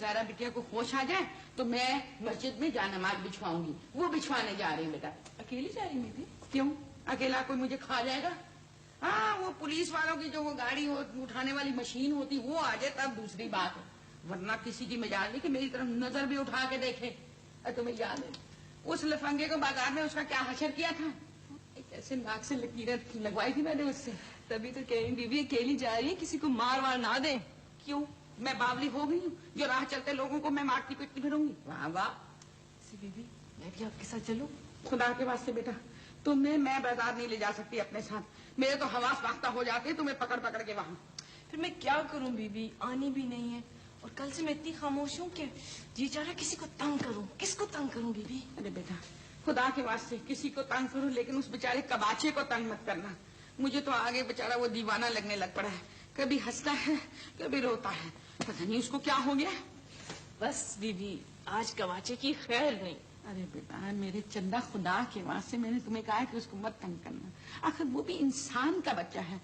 ज़ारा बिटिया को होश आ जाए तो मैं मस्जिद में जा नमाज बिछवाऊंगी। वो बिछवाने जा रही हूँ बेटा। अकेली जा रही थी? क्यों? अकेला कोई मुझे खा जाएगा? हाँ, वो पुलिस वालों की जो वो गाड़ी उठाने वाली मशीन होती वो आ जाए तब दूसरी बात है, वरना किसी की मजाल नहीं कि मेरी तरफ नजर भी उठा के देखे। तुम्हें याद है उस लफंगे को बाजार में उसका क्या हशर किया था? कैसे नाक से लकीरें लगवाई थी मैंने उससे। तभी तो कह रही बीबी अकेली जा रही है, किसी को मार वार ना दे। क्यों? मैं बावली हो गई हूँ जो राह चलते लोगों को मैं मारती पीटती फिरूंगी? वाह वाह। बीबी मैं भी आपके साथ चलूं? खुदा के वास्ते बेटा, तुम्हें मैं बाजार नहीं ले जा सकती अपने साथ। मेरे तो हवास वाख्ता हो जाते हैं तुम्हें पकड़ पकड़ के वहां। फिर मैं क्या करूं बीबी, आनी भी नहीं है और कल से मैं इतनी खामोश हूँ कि जी चाह रहा किसी को तंग करूं। किसको तंग करूं बीबी? अरे बेटा खुदा के वास्ते किसी को तंग करो, लेकिन उस बेचारे कबाचे को तंग मत करना। मुझे तो आगे बेचारा वो दीवाना लगने लग पड़ा है, कभी हंसता है कभी रोता है, पता नहीं उसको क्या हो गया। बस बीबी आज कबाचे की खैर नहीं। अरे बेटा मेरे चंदा खुदा के वास्ते मैंने तुम्हें कहा कि उसको मत तंग करना, आखिर वो भी इंसान का बच्चा है।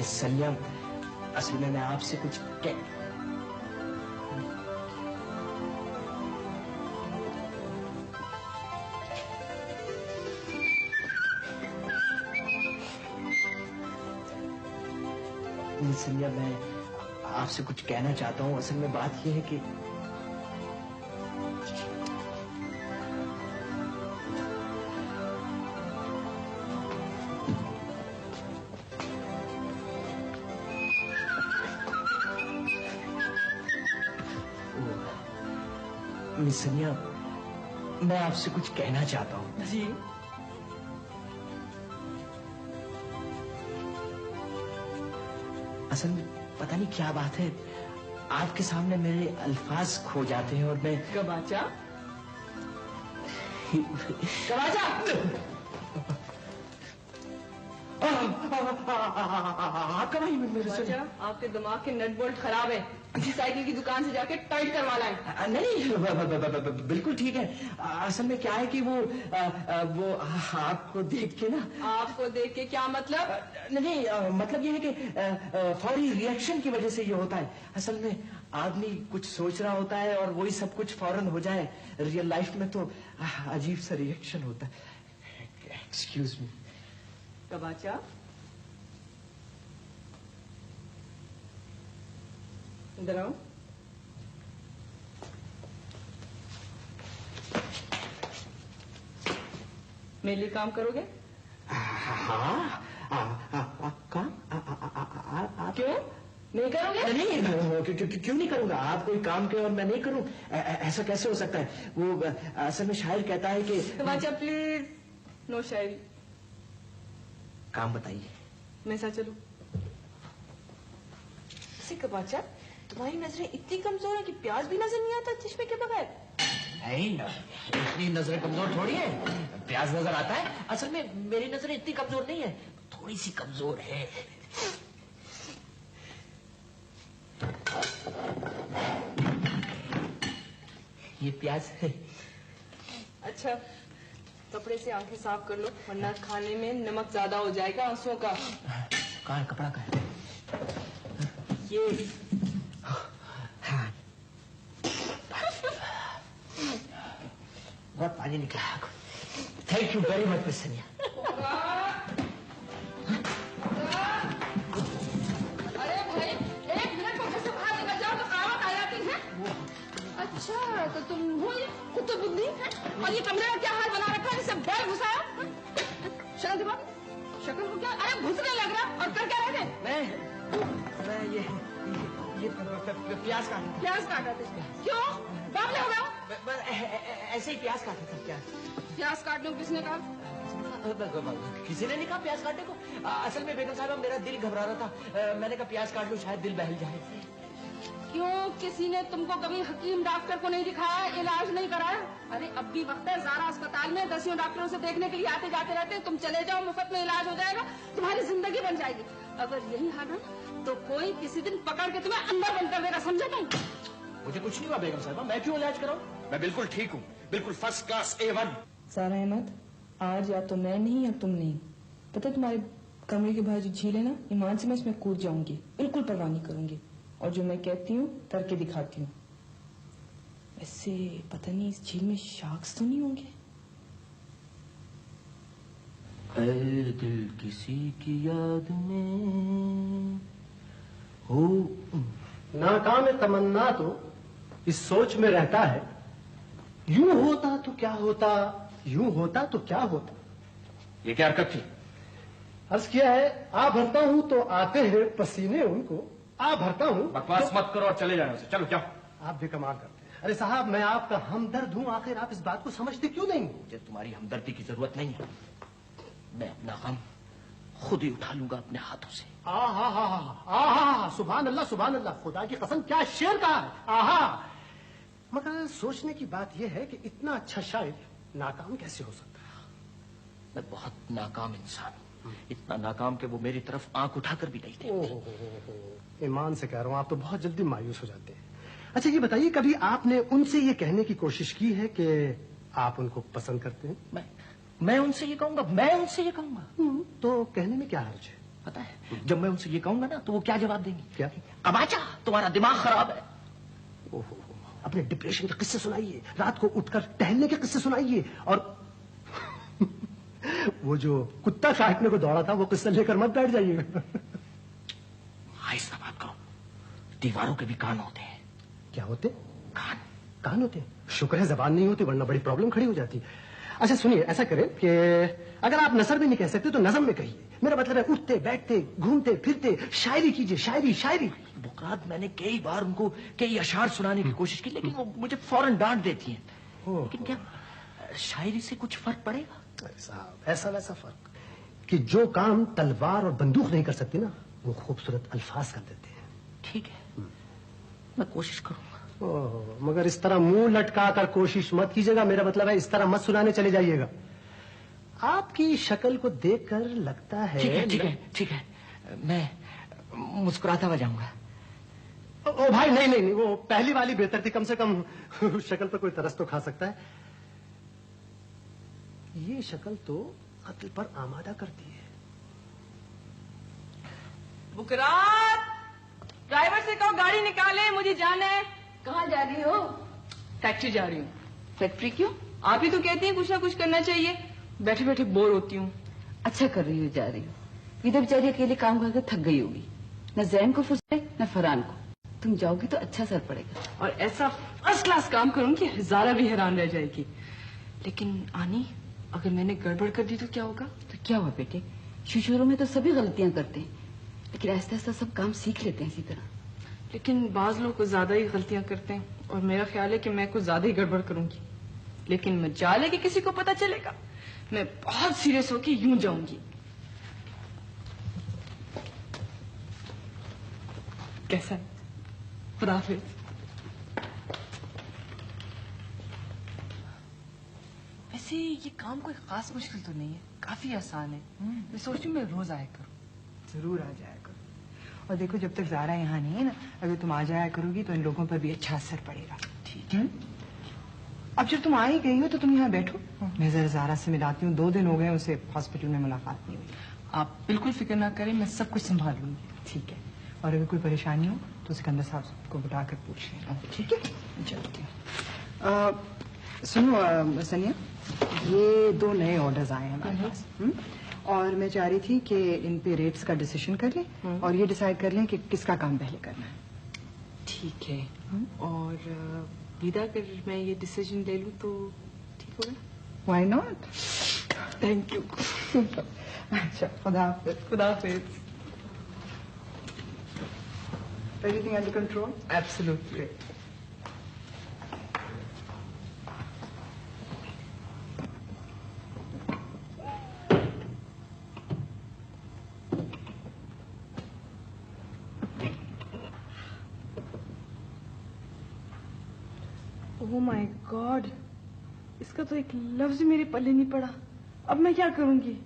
संयम, असल में मैं आपसे कुछ संयम, मैं आपसे कुछ कहना चाहता हूँ। असल में बात यह है कि मिस सनिया, मैं आपसे कुछ कहना चाहता हूँ। जी? असल में पता नहीं क्या बात है, आपके सामने मेरे अल्फाज खो जाते हैं और मैं कबाचा कबाचा आपका भाई मेरे से आपके दिमाग के नट बोल्ट खराब है, किसी साइकिल की दुकान से जाके टाइट करवा लाए। नहीं बिल्कुल ठीक है। असल में क्या है कि वो आपको देख के ना। आपको देख के क्या मतलब? नहीं मतलब ये है कि फौरी रिएक्शन की वजह से ये होता है। असल में आदमी कुछ सोच रहा होता है और वही सब कुछ फौरन हो जाए। रियल लाइफ में तो अजीब सा रिएक्शन होता है। Excuse me. कबाचा इधर आओ। मेरे लिए काम करोगे? हाँ काम? क्यों नहीं करोगे? नहीं क्यों नहीं करूंगा। आप कोई काम के और मैं नहीं करूं, ऐसा कैसे हो सकता है? वो असल में शायर कहता है कि कबाचा प्लीज नो शायरी। काम बताइए। मैं साथ चलूं? कबाचा तुम्हारी नजरें इतनी कमजोर है कि प्याज भी नजर नहीं आता चश्मे के बगैर। नहीं इतनी नजरें कमजोर थोड़ी है, प्याज नजर आता है। असल में मेरी नजरें इतनी कमजोर नहीं है, थोड़ी सी कमजोर है। ये प्याज है। अच्छा कपड़े से आंखें साफ कर लो वरना खाने में नमक ज्यादा हो जाएगा आंसुओं का। कहाँ है कपड़ा? कहाँ है ये? हाँ बहुत पानी निकला। Thank you very much miss सनिया। अरे भाई 1 मिनट को कैसे बाहर निकल जाओ तो कहावत आ जाती है। अच्छा तो तुम हो ये कुतुबुद्दीन है और ये कमरे में क्या हाल बना रखा है जिससे बैग घुसाया? शक्ल दिमाग शक्ल को क्या? अरे घुसने लग रहा और कर क्या रहे थे? मैं ये प्याज काटा थे। क्यों बावले हो गए? ऐसे ही प्याज काटा था। प्याज काटने को किसने कहा? किसी ने नहीं कहा प्याज काटने को। असल में बेगम साहब मेरा दिल घबरा रहा था, मैंने कहा प्याज काट लो शायद दिल बहल जाए। क्यों किसी ने तुमको कभी हकीम डॉक्टर को नहीं दिखाया, इलाज नहीं कराया? अरे अब भी वक्त है, ज़ारा अस्पताल में दसियों डॉक्टरों से देखने के लिए आते जाते रहते हैं। तुम चले जाओ, मुफ्त में इलाज हो जाएगा, तुम्हारी जिंदगी बन जाएगी। अगर यही हाल है तो कोई किसी दिन पकड़ के तुम्हें अंदर बंद कर देगा, समझे तुम? मुझे कुछ नहीं हुआ बेगम साहबा, मैं क्यों इलाज कराऊं? मैं बिल्कुल ठीक हूँ, बिल्कुल फर्स्ट क्लास A1। सारा अहमद, आज या तो मैं नहीं या तुम नहीं। पता है तुम्हारे कमरे के बाहर जो झील है ना, ईमान से मैं इसमें कूद जाऊंगी, बिल्कुल परवाह नहीं करूंगी। और जो मैं कहती हूँ करके दिखाती हूँ। वैसे पता नहीं इस झील में शार्क्स तो नहीं होंगे? ऐ दिल किसी की याद में हो। नाकाम तमन्ना तो इस सोच में रहता है, यूं होता तो क्या होता, यूं होता तो क्या होता। ये क्या हरकत थी? अर्ज किया है, आ भरता हूं तो आते हैं पसीने उनको, आ भरता हूं। बकवास मत करो और चले जाने से, चलो जाओ। आप भी कमाल करते हैं। अरे साहब, मैं आपका हमदर्द हूं, आखिर आप इस बात को समझते क्यों नहीं? मुझे तुम्हारी हमदर्दी की जरूरत नहीं है, मैं अपना गम खुद ही उठा लूंगा अपने हाथों से। आहा, सुभान अल्लाह सुभान अल्लाह, खुदा की कसम क्या शेर कहा है। आहा, मगर सोचने की बात यह है कि इतना अच्छा शायर नाकाम कैसे हो सकता है? मैं बहुत नाकाम इंसान हूँ, इतना नाकाम कि वो मेरी तरफ आंख उठाकर भी नहीं देखते। ईमान से कह रहा हूँ, आप तो बहुत जल्दी मायूस हो जाते हैं। अच्छा ये बताइए, कभी आपने उनसे ये कहने की कोशिश की है कि आप उनको पसंद करते हैं? मैं उनसे ये कहूंगा, मैं उनसे ये कहूंगा? तो कहने में क्या हर्ज है? पता है, जब मैं उनसे ये कहूंगा ना तो वो क्या जवाब देंगी? क्या? कबाचा, तुम्हारा दिमाग खराब है। ओहो, अपने डिप्रेशन के किस्से सुनाइए, रात को उठकर टहलने के किस्से सुनाइए, और वो जो कुत्ता काटने को दौड़ा था वो किस्सा लेकर मत बैठ जाइएगा। आहिस्ता बात करो, दीवारों के भी कान होते हैं। क्या होते? कान। कान होते हैं? शुक्र है जबान नहीं होती, वरना बड़ी प्रॉब्लम खड़ी हो जाती। अच्छा सुनिए, ऐसा करें कि अगर आप नसर में नहीं कह सकते तो नज़म में कहिए। मेरा मतलब है, उठते बैठते घूमते फिरते शायरी कीजिए, शायरी शायरी। बुकरात, मैंने कई बार उनको कई अशार सुनाने की कोशिश की, लेकिन वो मुझे फौरन डांट देती हैं। लेकिन क्या शायरी से कुछ फर्क पड़ेगा? अरे साहब, ऐसा वैसा फर्क कि जो काम तलवार और बंदूक नहीं कर सकती ना, वो खूबसूरत अल्फाज कर देते हैं। ठीक है, मैं कोशिश करूंगा। ओह, मगर इस तरह मुंह लटका कर कोशिश मत कीजिएगा। मेरा मतलब है, इस तरह मत सुनाने चले जाइएगा। आपकी शक्ल को देखकर लगता है। ठीक है, मैं मुस्कुराता हुआ जाऊंगा। ओ भाई, नहीं नहीं नहीं, वो पहली वाली बेहतर थी, कम से कम शक्ल पर कोई तरस तो खा सकता है। ये शक्ल तो कत्ल पर आमादा करती है। बुकरात, ड्राइवर से कहो गाड़ी निकाले, मुझे जाना है। कहाँ जा रही हो? फैक्ट्री जा रही हूँ। फैक्ट्री क्यों? आप ही तो कहती हैं कुछ ना कुछ करना चाहिए, बैठे बैठे बोर होती हूँ। अच्छा कर रही हो, जा रही हो। इधर बेचारी अकेले काम करके थक गई होगी, न जैन को फुर्सत है न फरहान को। तुम जाओगी तो अच्छा असर पड़ेगा। और ऐसा फर्स्ट क्लास काम करूंगी, हजारा भी हैरान रह जाएगी। लेकिन आनी, अगर मैंने गड़बड़ कर दी तो क्या होगा? तो क्या हुआ बेटे, शुरू में तो सभी गलतियां करते हैं, लेकिन आहिस्ता आहिस्ता सब काम सीख लेते हैं इसी तरह। लेकिन बाज लोग कुछ ज्यादा ही गलतियां करते हैं, और मेरा ख्याल है कि मैं कुछ ज्यादा ही गड़बड़ करूंगी। लेकिन मजाल है कि किसी को पता चलेगा। मैं बहुत सीरियस होके यूं जाऊंगी। कैसा है? खुदा हाफिज। वैसे ये काम कोई खास मुश्किल तो नहीं है, काफी आसान है। मैं सोचती हूँ मैं रोज आया करूँ। जरूर आ जाया करो। और देखो, जब तक ज़ारा यहाँ नहीं है ना, अगर तुम आ जाया करोगी तो इन लोगों पर भी अच्छा असर पड़ेगा। ठीक है। अब जब तुम आ ही गई हो तो तुम यहाँ बैठो, मैं जरा ज़ारा से मिलाती हूँ। 2 दिन हो गए उसे हॉस्पिटल में मुलाकात नहीं हुई। आप बिल्कुल फिक्र ना करें, मैं सब कुछ संभाल लूंगी। ठीक है, और अगर कोई परेशानी हो तो सिकंदर साहब को बुला कर पूछ लेना। ठीक है, चलती हूँ। सुनो सनिया, ये 2 नए ऑर्डर्स आए हैं हमारे पास। और मैं चाह रही थी कि इन पे रेट्स का डिसीजन कर लें और ये डिसाइड कर लें कि किसका काम पहले करना है। ठीक है। और विदा, अगर मैं ये डिसीजन ले लूं तो ठीक होगा? Why not? Thank you. अच्छा, खुदा हाफिज। खुदा हाफिज। Everything under control? Absolutely. Oh my god, इसका तो एक लफ्ज मेरे पल्ले नहीं पड़ा। अब मैं क्या करूंगी?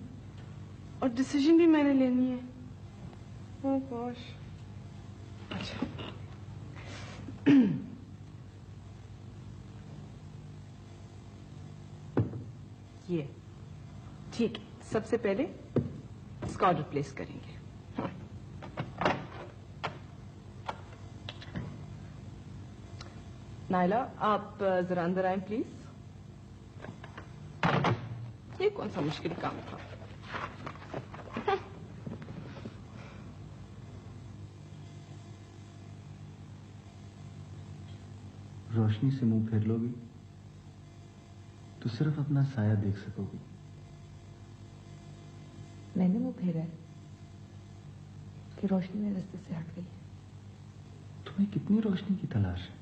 और डिसीजन भी मैंने लेनी है। ओह गॉश। अच्छा, ये ठीक है, सबसे पहले इसका ऑर्डर प्लेस करेंगे। नायला, आप जरा अंदर आए प्लीज। ये कौन सा मुश्किल काम था? रोशनी से मुंह फेर लोगी तो सिर्फ अपना साया देख सकोगी। मैंने मुंह फेरा है कि रोशनी मेरे रास्ते से हट गई है। तुम्हें कितनी रोशनी की तलाश है?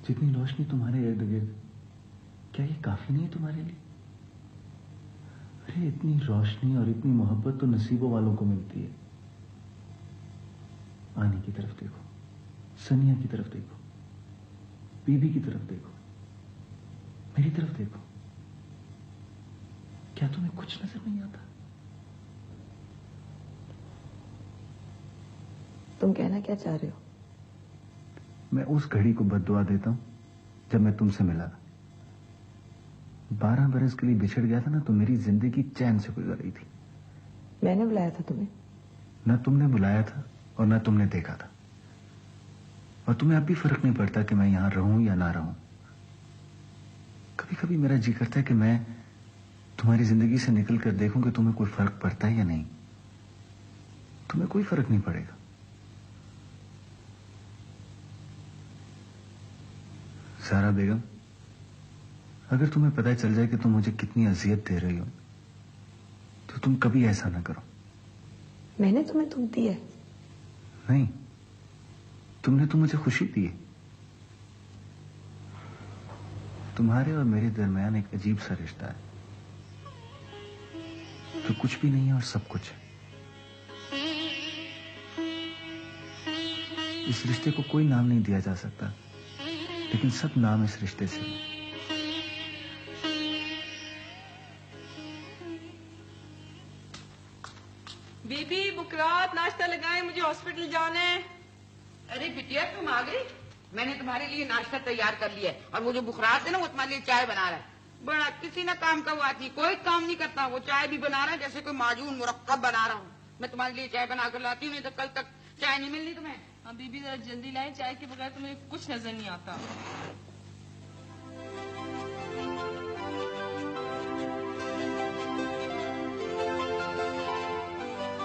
जितनी रोशनी तुम्हारे इर्द गिर्द, क्या ये काफी नहीं तुम्हारे लिए? अरे इतनी रोशनी और इतनी मोहब्बत तो नसीबों वालों को मिलती है। आनी की तरफ देखो, सनिया की तरफ देखो, बीबी की तरफ देखो, मेरी तरफ देखो। क्या तुम्हें कुछ नजर नहीं आता? तुम कहना क्या चाह रहे हो? मैं उस घड़ी को बद्दुआ देता हूं जब मैं तुमसे मिला। 12 बरस के लिए बिछड़ गया था ना, तो मेरी जिंदगी चैन से गुजर रही थी। मैंने बुलाया था तुम्हें? ना तुमने बुलाया था और ना तुमने देखा था। और तुम्हें अब भी फर्क नहीं पड़ता कि मैं यहां रहूं या ना रहूं। कभी कभी मेरा जी करता है कि मैं तुम्हारी जिंदगी से निकल कर देखूं कि तुम्हें कोई फर्क पड़ता है या नहीं। तुम्हें कोई फर्क नहीं पड़ेगा। सारा बेगम, अगर तुम्हें पता चल जाए कि तुम मुझे कितनी अजियत दे रही हो, तो तुम कभी ऐसा ना करो। मैंने तुम्हें दुख दिया है? नहीं, तुमने तो मुझे खुशी दी है। तुम्हारे और मेरे दरमियान एक अजीब सा रिश्ता है, तो कुछ भी नहीं है और सब कुछ है। इस रिश्ते को कोई नाम नहीं दिया जा सकता, लेकिन सब नाम इस रिश्ते से है। बीबी, बुकरात, नाश्ता लगाएं, मुझे हॉस्पिटल जाना है। अरे बिटिया, तुम आ गई। मैंने तुम्हारे लिए नाश्ता तैयार कर लिया है, और वो जो बुखरात है ना, वो तुम्हारे लिए चाय बना रहा है। बड़ा किसी ना काम का वो आदमी, कोई काम नहीं करता। वो चाय भी बना रहा है जैसे कोई माजून मुरक्कब बना रहा हूँ। मैं तुम्हारे लिए चाय बना कर लाती हूँ, नहीं तो कल तक चाय नहीं मिलनी तुम्हें। हाँ बीबी, जरा जल्दी लाए, चाय के बगैर तो मुझे कुछ नजर नहीं आता।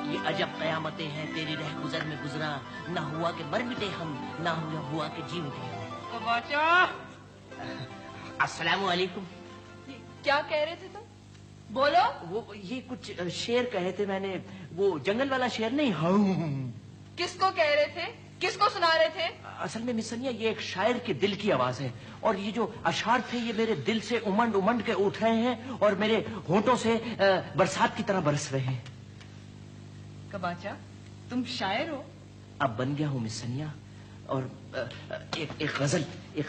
ये अजब कयामतें हैं तेरी रह गुजर में गुजरा। ना हुआ कि मर मिटे हम, ना हुआ कि जी उठे हम। बाचा, अस्सलाम वालेकुम। क्या कह रहे थे तुम? बोलो। वो ये कुछ शेर कहे थे मैंने, वो जंगल वाला शेर नहीं। हाँ, किसको कह रहे थे? किसको सुना रहे थे? असल में मिसनिया, ये एक शायर के दिल की आवाज है, और ये जो अशार थे ये मेरे दिल से उमंड उमंड के उठ रहे हैं और मेरे होठों से बरसात की तरह बरस रहे हैं। कबाचा, तुम शायर हो? अब बन गया हूँ मिसनिया। और एक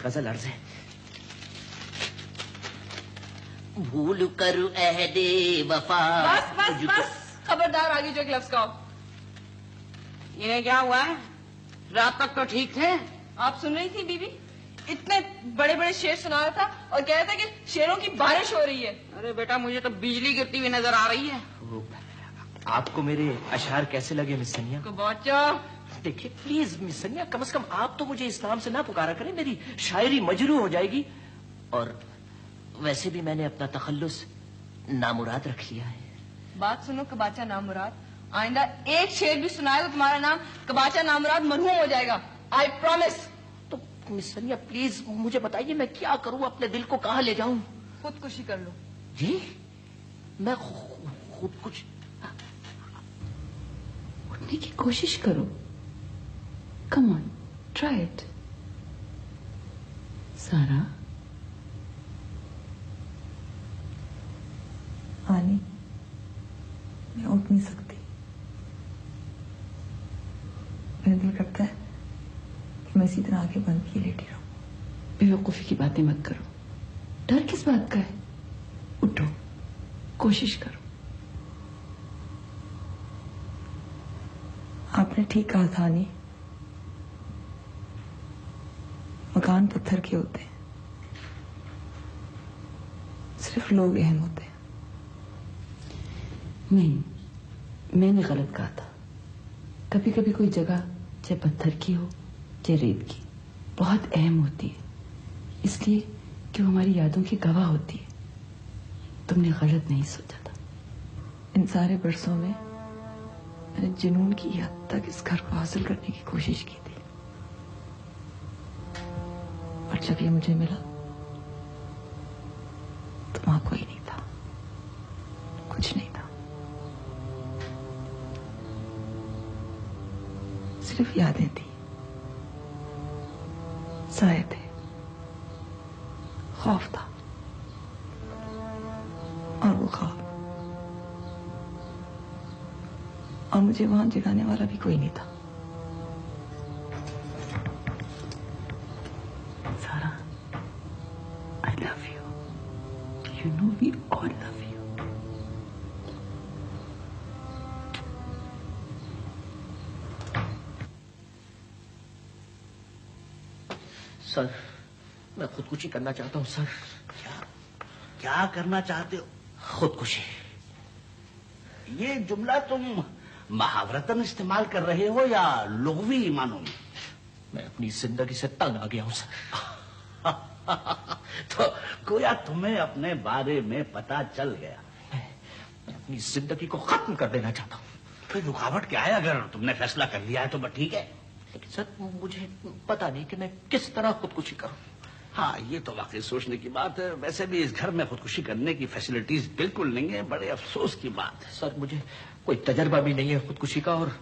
गजल अर्ज है। भूल कर अहदे वफा। बस बस बस, खबरदार आगे जो एक लफ्ज कहो। इन्हें क्या हुआ है? रात तक तो ठीक थे। आप सुन रही थी बीबी? इतने बड़े बड़े शेर सुना रहा था और कह रहा था कि शेरों की बारिश हो रही है। अरे बेटा, मुझे तो बिजली गिरती हुई नजर आ रही है। आपको मेरे अशार कैसे लगे मिसनिया? कबाचा, देखिए प्लीज मिसनिया, कम से कम आप तो मुझे इस नाम से ना पुकारा करें, मेरी शायरी मजरू हो जाएगी। और वैसे भी मैंने अपना तखल्लुस नामुराद रख लिया है। बात सुनो कबाचा नामुराद, आइंदा एक शेर भी सुनाए तो तुम्हारा नाम कबाचा नामुराद मरहूम हो जाएगा। I promise. तो मिसनिया प्लीज मुझे बताइए, मैं क्या करूं? अपने दिल को कहाँ ले जाऊं? खुदकुशी कर लो। जी, मैं खुद कुछ उठने की कोशिश करो। Come on, try it. सारा, आनी, मैं उठ नहीं सकती। मेरा दिल करता है कि मैं इसी तरह आगे बंद किए लेटी रहूं। बेवकूफी की बातें मत करो। डर किस बात का है? उठो, कोशिश करो। आपने ठीक कहा था आनी, मकान पत्थर के होते हैं, सिर्फ लोग अहम होते हैं। नहीं, मैंने गलत कहा था। कभी कभी कोई जगह चाहे पत्थर की हो चाहे रेत की बहुत अहम होती है, इसलिए कि वो हमारी यादों की गवाह होती है। तुमने गलत नहीं सोचा था। इन सारे बरसों में मैंने जुनून की हद तक इस घर को हासिल करने की कोशिश की थी, और जब ये मुझे मिला तो वहां कोई नहीं था, कुछ नहीं था, सिर्फ यादें थी, साए थे, खौफ था, और वो खौफ, और मुझे वहां जगाने वाला भी कोई नहीं था। सारा, I love you. You know we all love you. Sir, मैं खुदकुशी करना चाहता हूँ सर। क्या करना चाहते हो? खुदकुशी। ये जुमला तुम महावरतन इस्तेमाल कर रहे हो या लुग़वी मानों में? मैं अपनी जिंदगी से तंग आ गया हूँ सर। तो गोया तुम्हें अपने बारे में पता चल गया। मैं अपनी जिंदगी को खत्म कर देना चाहता हूँ। फिर रुकावट क्या है? अगर तुमने फैसला कर लिया है तो बस ठीक है। लेकिन सर, मुझे पता नहीं कि मैं किस तरह खुदकुशी करूं। हाँ, ये तो वाकई सोचने की बात है। वैसे भी इस घर में खुदकुशी करने की फैसिलिटीज बिल्कुल नहीं है। बड़े अफसोस की बात है। सर, मुझे कोई तजर्बा भी नहीं है खुदकुशी का, और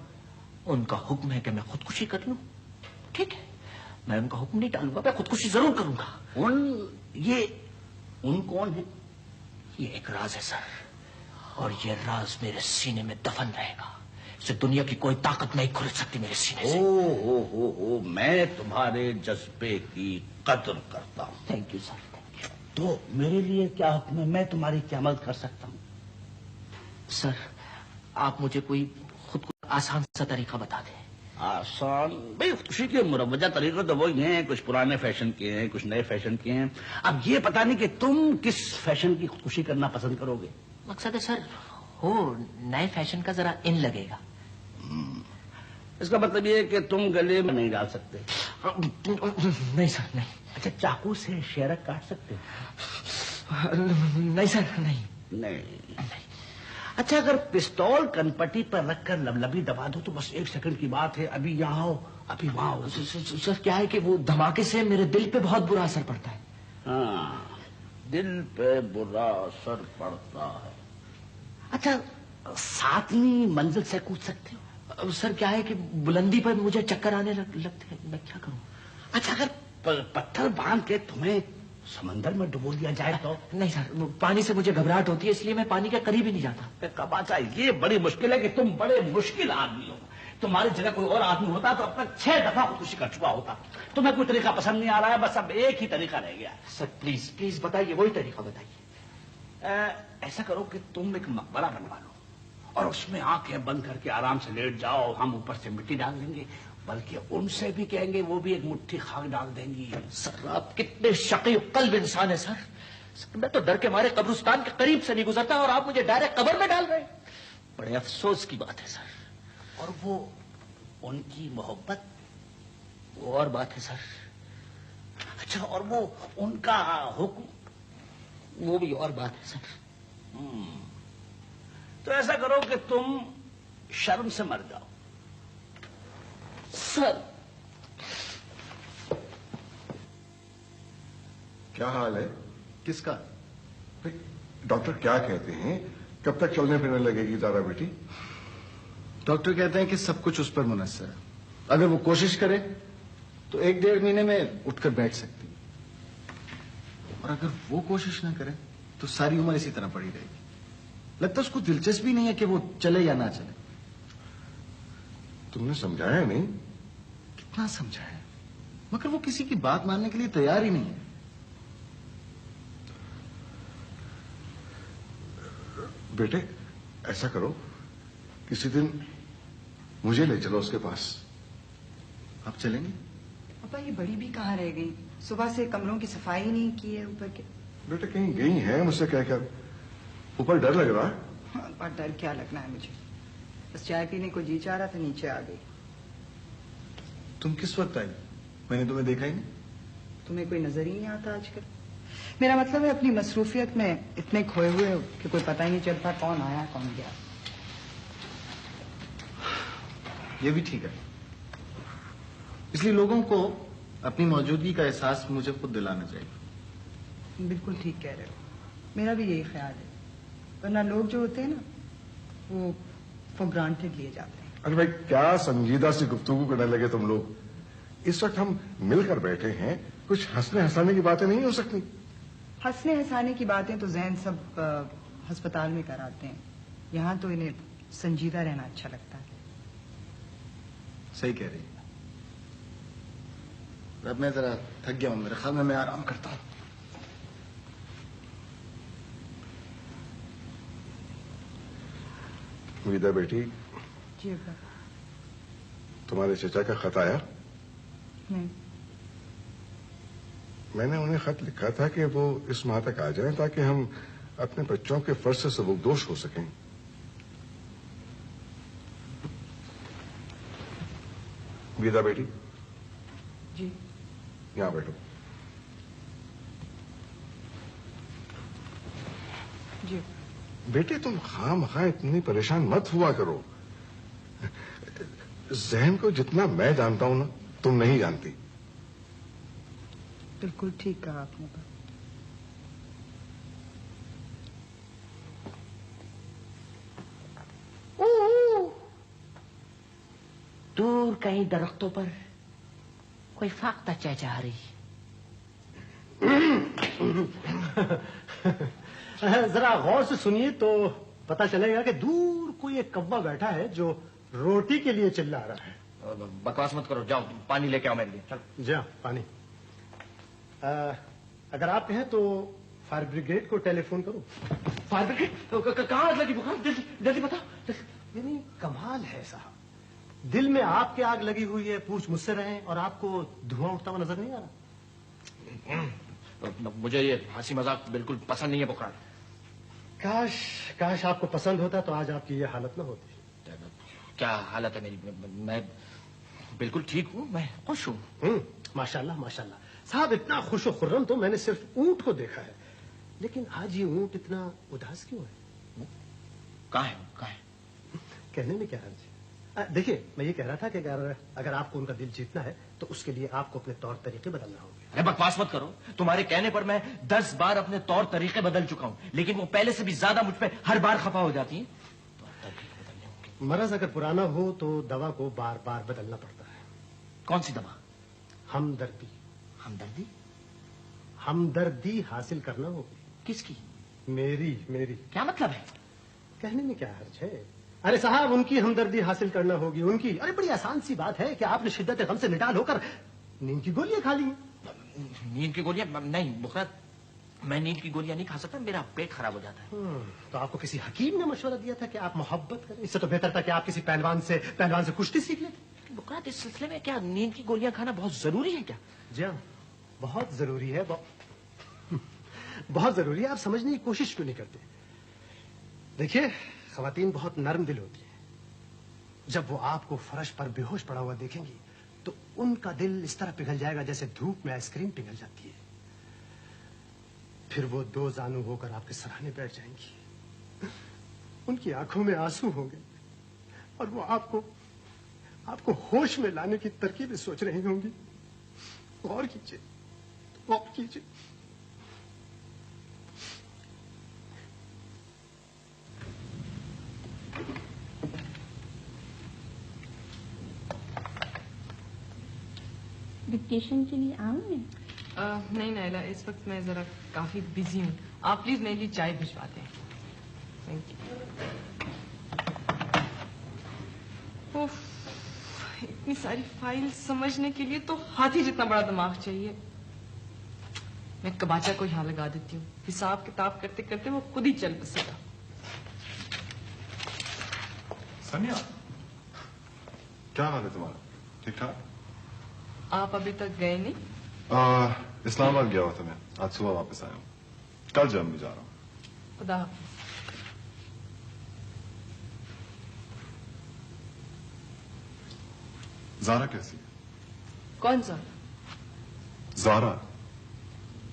उनका हुक्म है कि मैं खुदकुशी कर लूं। ठीक है, मैं उनका हुक्म नहीं टालूंगा, मैं खुदकुशी जरूर करूंगा। उन कौन है? ये एक राज है सर, और ये राज मेरे सीने में दफन रहेगा। इसे दुनिया की कोई ताकत नहीं खुरच सकती मेरे सीने से। ओ, मैं तुम्हारे जज्बे की कदर करता हूँ। Thank you sir, thank you. तो मेरे लिए क्या हुक्म है? मैं तुम्हारी क्या मदद कर सकता हूँ? सर, आप मुझे कोई खुद को आसान सा तरीका बता दें। आसान? भाई, खुदकुशी के मुरवजा तरीके तो वही हैं। कुछ पुराने फैशन के हैं, कुछ नए फैशन के हैं। अब ये पता नहीं कि तुम किस फैशन की खुदकुशी करना पसंद करोगे। मकसद है सर, हो नए फैशन का जरा इन लगेगा। इसका मतलब ये है कि तुम गले में नहीं डाल सकते। नहीं सर, नहीं। अच्छा, चाकू से शेरक काट सकते हो? नहीं सर, नहीं। अच्छा, अगर पिस्तौल कनपट्टी पर रखकर लबलबी दबा दो तो बस 1 सेकंड की बात है। अभी यहाँ हो, अभी वहां हो। सर, क्या है कि वो धमाके से मेरे दिल पे बहुत बुरा असर पड़ता है। हाँ, दिल पे बुरा असर पड़ता है। अच्छा, 7वीं मंजिल से कूद सकते हो? सर, क्या है कि बुलंदी पर मुझे चक्कर आने लगते हैं, मैं क्या करूं? अच्छा, अगर पत्थर बांध के तुम्हें समंदर में डुबो दिया जाए तो? नहीं सर, पानी से मुझे घबराहट होती है, इसलिए मैं पानी के करीब ही नहीं जाता। कबाचा, ये बड़ी मुश्किल है कि तुम बड़े मुश्किल आदमी हो। तुम्हारी जगह कोई और आदमी होता तो अब तक 6 दफा खुदकुशी कर चुका होता। तुम्हें कोई तरीका पसंद नहीं आ रहा है, बस अब एक ही तरीका रह गया। सर प्लीज प्लीज बताइए, वही तरीका बताइए। ऐसा करो कि तुम एक मकबरा बनवा लो और उसमें आंखें बंद करके आराम से लेट जाओ। हम ऊपर से मिट्टी डाल देंगे, बल्कि उनसे भी कहेंगे, वो भी एक मुट्ठी खाक डाल देंगी। सर, आप कितने शकी कल्ब इंसान है सर। मैं तो डर के मारे कब्रिस्तान के करीब से नहीं गुजरता, और आप मुझे डायरेक्ट कब्र में डाल रहे हैं। बड़े अफसोस की बात है सर। और वो उनकी मोहब्बत, वो और बात है सर। अच्छा, और वो उनका हुक्म, वो भी और बात है सर। तो ऐसा करो कि तुम शर्म से मर जाओ। सर, क्या हाल है? किसका? डॉक्टर क्या कहते हैं, कब तक चलने फिरने लगेगी ज़ारा बेटी? डॉक्टर कहते हैं कि सब कुछ उस पर मुनस्सर है। अगर वो कोशिश करे तो 1-1.5 महीने में उठकर बैठ सकती है, और अगर वो कोशिश ना करे तो सारी उम्र इसी तरह पड़ी रहेगी। लगता है उसको दिलचस्पी नहीं है कि वो चले या ना चले। तुमने समझाया नहीं? कितना समझाया, मगर वो किसी की बात मानने के लिए तैयार ही नहीं है। बेटे, ऐसा करो, किसी दिन मुझे ले चलो उसके पास। आप चलेंगे? पापा, ये बड़ी भी कहाँ रह गई? सुबह से कमरों की सफाई नहीं की है ऊपर के। बेटा कहीं गई हैं मुझसे कहकर, ऊपर डर लग रहा है। हाँ, पर डर क्या लगना है मुझे, बस चाय पीने को जी चाह रहा था, नीचे आ गई। तुम किस वक्त आई? मैंने तुम्हें देखा ही नहीं। तुम्हें कोई नजर ही नहीं आता आजकल। मेरा मतलब है अपनी मसरूफियत में इतने खोए हुए हो कि कोई पता ही नहीं चलता कौन आया कौन गया। ये भी ठीक है, इसलिए लोगों को अपनी मौजूदगी का एहसास मुझे खुद दिलाना चाहिए। बिल्कुल ठीक कह रहे हो, मेरा भी यही ख्याल है। वरना लोग जो होते हैं ना, वो फॉर ग्रांटेड लिए जाते हैं। अरे भाई क्या संजीदा सी गुफ्तगू करने लगे तुम लोग। इस वक्त हम मिलकर बैठे हैं, कुछ हंसने हंसाने की बातें नहीं हो सकती? हंसने हंसाने की बातें तो जहन सब अस्पताल में कराते हैं, यहाँ तो इन्हें संजीदा रहना अच्छा लगता है। सही कह रही है। अब मैं जरा थक गया हूं, मेरे ख्याल में मैं आराम करता हूं। विदा बेटी, जी अब्बा। तुम्हारे चचा का खत आया? नहीं। मैंने उन्हें खत लिखा था कि वो इस माह तक आ जाएं ताकि हम अपने बच्चों के फर्ज से सबकदोश हो सकें। विदा बेटी। जी। यहां बैठो। जी। बेटे तुम खामखा इतनी परेशान मत हुआ करो। जहन को जितना मैं जानता हूं ना, तुम नहीं जानती। बिल्कुल ठीक कहा आपने। दूर कहीं दरख्तों पर कोई फाख्ता चहचहा रही। जरा गौर से सुनिए तो पता चलेगा कि दूर कोई एक कौवा बैठा है जो रोटी के लिए चिल्ला रहा है। बकवास मत करो, जाओ पानी लेके आओ मेरे लिए। चलो जी हाँ, पानी। अगर आप कहें तो फायर ब्रिगेड को टेलीफोन करो। फायर ब्रिगेड कहाँ आग लगी? बुखार, जल्दी बताओ। यानी कमाल है साहब, दिल में आपके आग लगी हुई है, पूछ मुझसे रहे और आपको धुआं उठता हुआ नजर नहीं आ रहा। मुझे ये हंसी मजाक बिल्कुल पसंद नहीं है बुखार। काश आपको पसंद होता तो आज आपकी ये हालत ना होती। क्या हालत है मेरी? मैं बिल्कुल ठीक हूँ, मैं खुश हूँ। माशाल्लाह माशाल्लाह। साहब इतना खुश व खुर्रम तो मैंने सिर्फ ऊंट को देखा है, लेकिन आज ये ऊंट इतना उदास क्यों है? कहाँ है? कहने में क्या हर्ज है? देखिए मैं ये कह रहा था कि अगर आपको उनका दिल जीतना है तो उसके लिए आपको अपने तौर तरीके बदलना होंगे। अरे बकवास मत करो, तुम्हारे कहने पर मैं 10 बार अपने तौर तरीके बदल चुका हूँ, लेकिन वो पहले से भी ज्यादा मुझ पे हर बार खफा हो जाती है। मरज अगर पुराना हो तो दवा को बार बार बदलना पड़ता है। कौन सी दवा? हमदर्दी। हमदर्दी? हमदर्दी हासिल करना होगी। किसकी? मेरी। क्या मतलब है? कहने में क्या हर्ज है? अरे साहब उनकी हमदर्दी हासिल करना होगी, उनकी। अरे बड़ी आसान सी बात है कि आपने शिद्दत गम से निडाल होकर नींद की गोलियां खा ली। नींद की गोलियां? नहीं बुखार, मैं नींद की गोलियां नहीं खा सकता, मेरा पेट खराब हो जाता है। तो आपको किसी हकीम ने मशवरा दिया था कि आप मोहब्बत करें? इससे तो बेहतर था कि आप किसी पहलवान से कुश्ती सीख लेते। बुखार इस सिलसिले में क्या नींद की गोलियां खाना बहुत जरूरी है क्या? जी हाँ, बहुत जरूरी है। बहुत जरूरी है। आप समझने की कोशिश क्यों नहीं करते? देखिए खवातीन बहुत नर्म दिल होती है। जब वो आपको फर्श पर बेहोश पड़ा हुआ देखेंगी तो उनका दिल इस तरह पिघल जाएगा जैसे धूप में आइसक्रीम पिघल जाती है। फिर वो दो जानू होकर आपके सराहने बैठ जाएंगी। उनकी आंखों में आंसू होंगे और वो आपको होश में लाने की तरकीबें सोच रही होंगी। गौर कीजिए, गौर कीजिए। डिक्टेशन के लिए आऊं मैं? नहीं नायला, इस वक्त मैं जरा काफी बिजी हूँ। आप प्लीज मेरे लिए चाय भिजवा दें। Thank you. इतनी सारी फाइल समझने के लिए तो हाथी जितना बड़ा दिमाग चाहिए। मैं कबाचा को यहाँ लगा देती हूँ, हिसाब किताब करते करते वो खुद ही चल बसेगा। सनिया, क्या हाल है तुम्हारा? ठीक ठाक? आप अभी तक गए नहीं? इस्लामाबाद गया हुआ था मैं, आज सुबह वापस आया हूँ। कल जर्मनी जा रहा हूँ। खुदा हाफिज। जारा कैसी है? कौन जारा? जारा।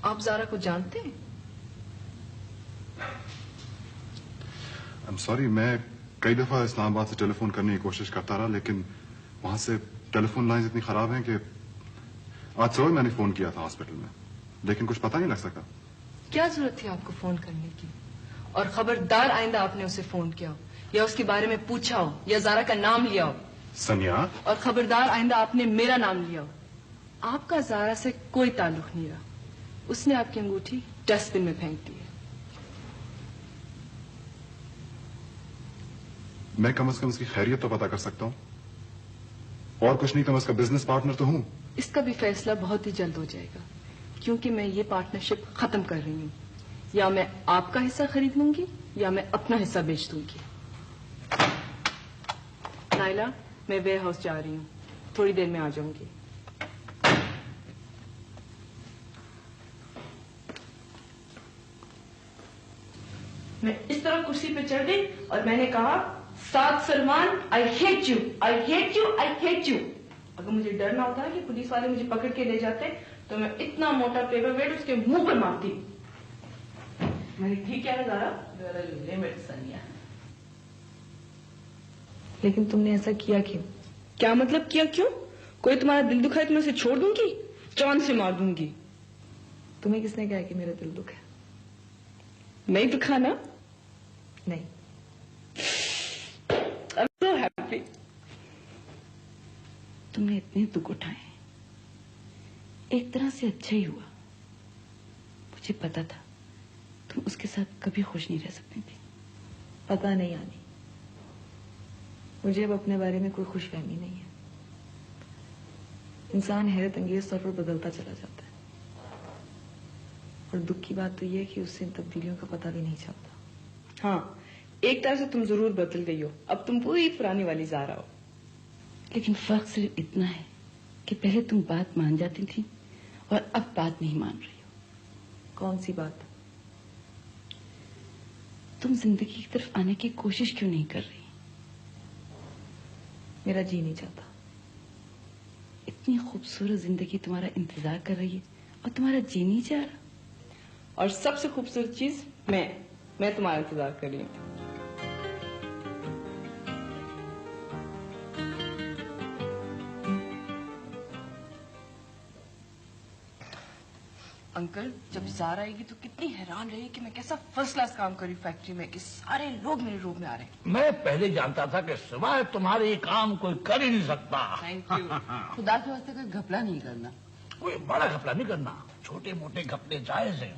आप जारा को जानते हैं? आई एम सॉरी, मैं कई दफा इस्लामाबाद से टेलीफोन करने की कोशिश करता रहा, लेकिन वहां से टेलीफोन लाइन इतनी खराब हैं कि आज सुबह मैंने फोन किया था हॉस्पिटल में, लेकिन कुछ पता नहीं लग सका। क्या जरूरत थी आपको फोन करने की? और खबरदार आइंदा आपने उसे फोन किया हो या उसके बारे में पूछा हो या जारा का नाम लिया हो। सनिया। और खबरदार आइंदा आपने मेरा नाम लिया हो। आपका जारा से कोई ताल्लुक नहीं रहा। उसने आपकी अंगूठी डस्टबिन में फेंक दी है। मैं कम से कम उसकी खैरियत तो पता कर सकता हूँ, और कुछ नहीं तो मैं उसका बिजनेस पार्टनर तो हूँ। इसका भी फैसला बहुत ही जल्द हो जाएगा, क्योंकि मैं ये पार्टनरशिप खत्म कर रही हूँ। या मैं आपका हिस्सा खरीद लूंगी या मैं अपना हिस्सा बेच दूंगी। नाइला, मैं वेयर हाउस जा रही हूँ, थोड़ी देर में आ जाऊंगी। मैं इस तरह कुर्सी पे चढ़ गई और मैंने कहा, Saad Salman, I hate you, I hate you, I hate you. अगर मुझे डर ना होता कि पुलिस वाले मुझे पकड़ के ले जाते तो मैं इतना मोटा पेपर वेट उसके मुंह पर मारती। मैंने ठीक क्या है लिमिट सनिया। लेकिन तुमने ऐसा किया क्यों? क्या मतलब किया क्यों? कोई तुम्हारा दिल दुखा है तो मैं उसे छोड़ दूंगी, जान से मार दूंगी। तुम्हें किसने कहा कि मेरा दिल दुखा है? नहीं दुखा ना? नहीं। I'm so happy. तुमने इतने दुख उठाए, एक तरह से अच्छा ही हुआ। मुझे पता था तुम उसके साथ कभी खुश नहीं रह सकती थी। पता नहीं आनी, मुझे अब अपने बारे में कोई खुशफहमी नहीं है। इंसान हैरत अंगेज तौर पर बदलता चला जाता है, और दुख की बात तो यह है कि उससे इन तब्दीलियों का पता भी नहीं चलता। हाँ, एक तरह से तुम जरूर बदल गई हो, अब तुम पूरी पुरानी वाली जारा हो। लेकिन फर्क सिर्फ इतना है कि पहले तुम बात मान जाती थी और अब बात नहीं मान रही हो। कौन सी बात? तुम जिंदगी की तरफ आने की कोशिश क्यों नहीं कर रही? मेरा जी नहीं चाहता। इतनी खूबसूरत जिंदगी तुम्हारा इंतजार कर रही है और तुम्हारा जी नहीं चाह रहा। और सबसे खूबसूरत चीज मैं तुम्हारा इंतजार कर रही हूँ। अंकल, जब जारा आएगी तो कितनी हैरान रहेगी कि मैं कैसा फर्स्ट क्लास काम कर रही हूँ फैक्ट्री में, कि सारे लोग मेरे रूम में आ रहे हैं। मैं पहले जानता था कि सिवाय तुम्हारे ये काम कोई कर ही नहीं सकता। Thank you. खुदा के वास्ते कोई घपला नहीं करना। कोई बड़ा घपला नहीं करना, छोटे मोटे घपले जायज हैं।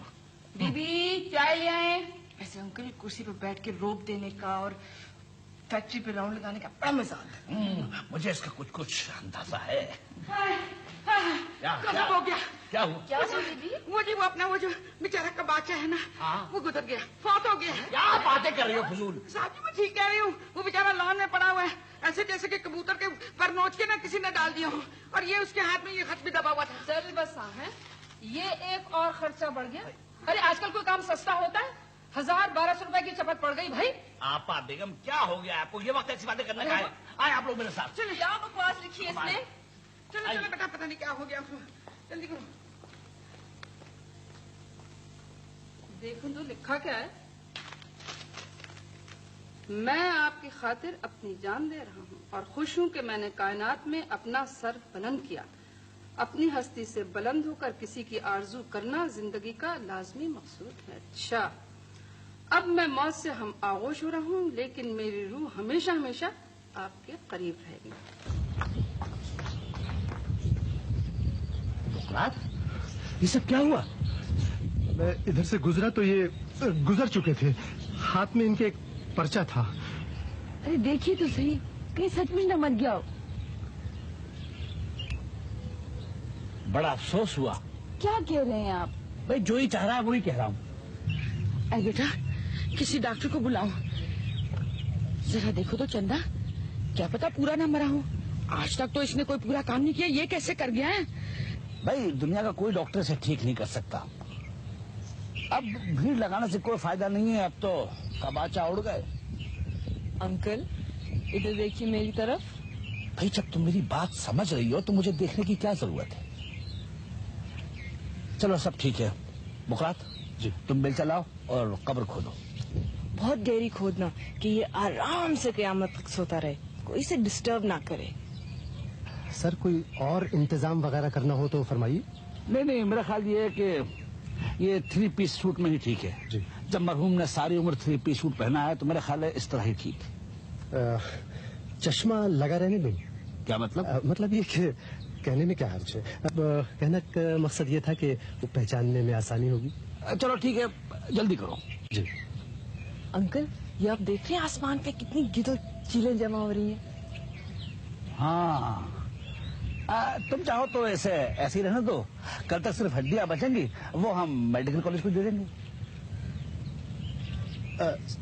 बीबी चाय ले आए। ऐसे अंकल कुर्सी पर बैठ के रोप देने का और फैक्ट्री पे राउंड लगाने का बड़ा मजा आता है। मुझे इसका कुछ कुछ अंदाजा है। कब हो गया? क्या हुआ? क्या हुआ दीदी? वो अपना वो जो बेचारा का बाचा है ना, वो गुजर गया, फौत हो गया। क्या बातें कर रही हो फजूल? साहब जी मैं ठीक कह रही हूँ, वो बेचारा लॉन में पड़ा हुआ है, ऐसे जैसे कि कबूतर के पर नोच के ना किसी ने डाल दिया हो, और ये उसके हाथ में ये खत भी दबा हुआ था। जरूर बस है, ये एक और खर्चा बढ़ गया। अरे आजकल कोई काम सस्ता होता है? 1000-1200 रुपए की चपत पड़ गई भाई। आपा बेगम क्या हो गया आपको? ये वक्त ऐसी बातें करने का है? आए आप लोग मेरे साथ। चलिए, क्या बकवास लिखी है इसने? चलो चलो बेटा, पता नहीं क्या हो गया, जल्दी करो। देखो तो लिखा क्या है। मैं आपकी खातिर अपनी जान दे रहा हूँ और खुश हूँ कि मैंने कायनात में अपना सर बुलंद किया। अपनी हस्ती से बुलंद होकर किसी की आरजू करना जिंदगी का लाजमी मकसूद है। अच्छा, अब मैं मौत से हम आगोश हो रहा हूँ, लेकिन मेरी रूह हमेशा हमेशा आपके करीब रहेगी। ये सब क्या हुआ? मैं इधर से गुजरा तो ये गुजर चुके थे, हाथ में इनके एक पर्चा था। अरे देखिए तो सही, कहीं सचमुच न मर गया हो। बड़ा अफसोस हुआ। क्या कह रहे हैं आप? भाई जो ही चाह रहा है वही कह रहा हूँ। अरे बेटा, किसी डॉक्टर को बुलाओ, जरा देखो तो चंदा, क्या पता पूरा ना मरा हो। आज तक तो इसने कोई पूरा काम नहीं किया, ये कैसे कर गया है? भाई दुनिया का कोई डॉक्टर से ठीक नहीं कर सकता। अब भीड़ लगाने से कोई फायदा नहीं है, अब तो कबाचा उड़ गए। अंकल इधर देखिए मेरी तरफ। भाई जब तुम मेरी बात समझ रही हो तो मुझे देखने की क्या जरूरत है। चलो सब ठीक है। मुकरात जी तुम बिल चलाओ और कब्र खोदो। बहुत गहरी खोदना कि ये आराम से क़यामत तक सोता रहे, कोई इसे डिस्टर्ब ना करे। सर कोई और इंतजाम वगैरह करना हो तो फरमाइए। नहीं मेरा ख्याल ये है कि ये 3 पीस सूट में ही ठीक है जी। जब मरहूम ने सारी उम्र 3 पीस सूट पहना है तो मेरा ख्याल है इस तरह ही ठीक है। चश्मा लगा रहने दें। क्या मतलब? मतलब ये कि कहने में क्या हर्ज है। अब कहने का मकसद ये था कि वो पहचानने में आसानी होगी। चलो ठीक है, जल्दी करो जी। अंकल ये आप देख रहे हैं आसमान पे कितनी गिदो चीलें जमा हो रही हैं। हाँ तुम चाहो तो ऐसे ही रहने दो। कल तक सिर्फ हड्डियां बचेंगी, वो हम मेडिकल कॉलेज को दे देंगे।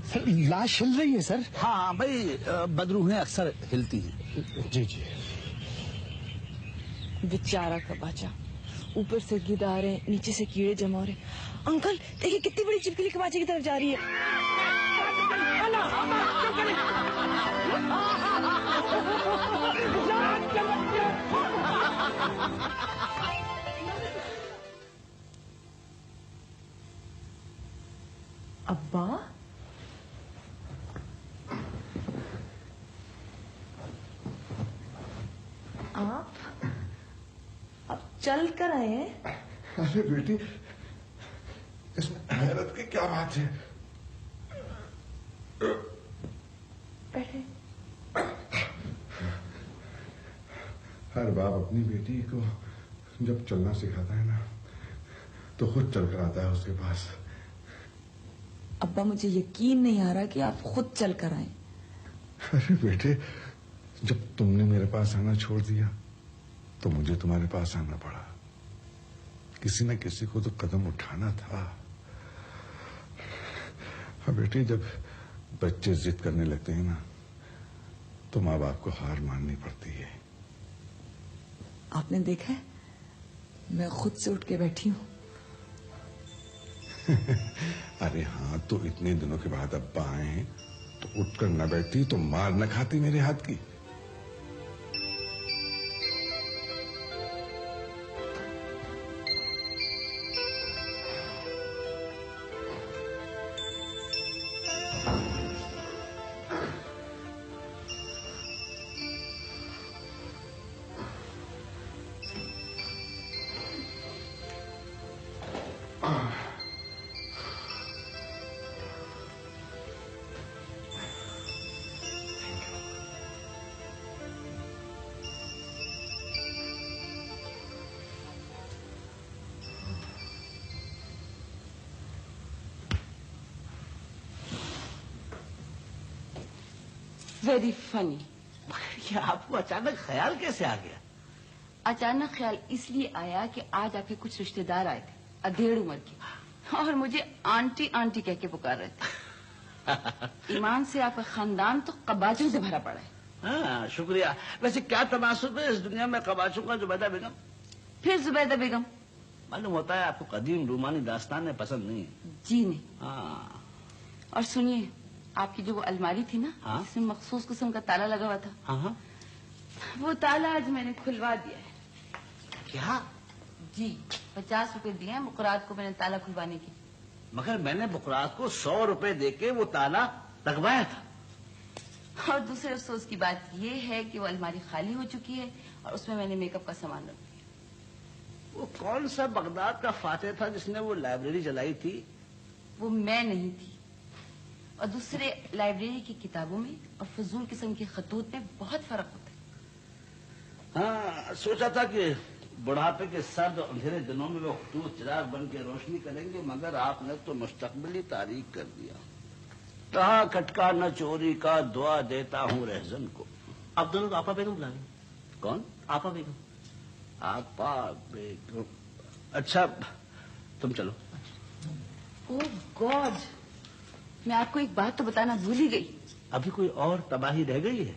सर लाश हिल रही है सर। हाँ भाई बदरूहें अक्सर हिलती हैं। जी जी। बेचारा कबाचा, ऊपर से गिद्ध आ रहे हैं, नीचे से कीड़े जमा हो रहे हैं। अंकल देखिए कितनी बड़ी छिपकली कबाचे की तरफ जा रही है। अब्बा आप चल कर आए हैं? अरे बेटी इसमें हैरत की क्या बात है? बैठे। हर बाप अपनी बेटी को जब चलना सिखाता है ना तो खुद चल कर आता है उसके पास। अब्बा मुझे यकीन नहीं आ रहा कि आप खुद चल कर आए। अरे बेटे जब तुमने मेरे पास आना छोड़ दिया तो मुझे तुम्हारे पास आना पड़ा। किसी न किसी को तो कदम उठाना था। बेटे जब बच्चे जिद करने लगते हैं ना तो माँ बाप को हार माननी पड़ती है। आपने देखा है मैं खुद से उठ के बैठी हूँ। अरे हाँ तो इतने दिनों के बाद अब्बा आए हैं तो उठकर न बैठती तो मार न खाती मेरे हाथ की। Very funny. ये आपको अचानक ख्याल कैसे आ गया? अचानक ख्याल इसलिए आया कि आज आपके कुछ रिश्तेदार आए थे अधेड़ उम्र के और मुझे आंटी आंटी कह के पुकार रहे थे। ईमान से आपका खानदान तो कबाचों से भरा पड़ा है। हाँ शुक्रिया। वैसे क्या तनासुब है इस दुनिया में कबाचों का? जुबैदा बेगम। फिर जुबैदा बेगम? मालूम होता है आपको कदीम रूमानी दास्तान पसंद नहीं है। जी नहीं। हाँ। और सुनिए आपकी जो वो अलमारी थी ना हाँ? जिसमें मखसूस किस्म का ताला लगा हुआ था। हाँ? वो ताला आज मैंने खुलवा दिया है। क्या? जी 50 रुपए दिए हैं मुकरात को मैंने ताला खुलवाने की। मगर मैंने मुकरात को 100 रुपए देके वो ताला लगवाया था। और दूसरे अफसोस की बात ये है कि वो अलमारी खाली हो चुकी है और उसमें मैंने मेकअप का सामान रख दिया। वो कौन सा बगदाद का फातेह था जिसने वो लाइब्रेरी जलाई थी? वो मैं नहीं थी। और दूसरे लाइब्रेरी की किताबों में और फजूल किस्म के खतूत में बहुत फर्क होता है। हाँ सोचा था कि बुढ़ापे के सर्द और अंधेरे दिनों में वो खतूत चिराग बन के रोशनी करेंगे, मगर आपने तो मुस्तकबिली तारीख कर दिया। कहा खटका न चोरी का, दुआ देता हूँ रहजन को। आप दोनों आपा बेगम बुला रहे हैं? कौन? आपा बेगम। आपा बेगम। अच्छा तुम चलो। ओह गॉड, मैं आपको एक बात तो बताना भूल ही गई। अभी कोई और तबाही रह गई है?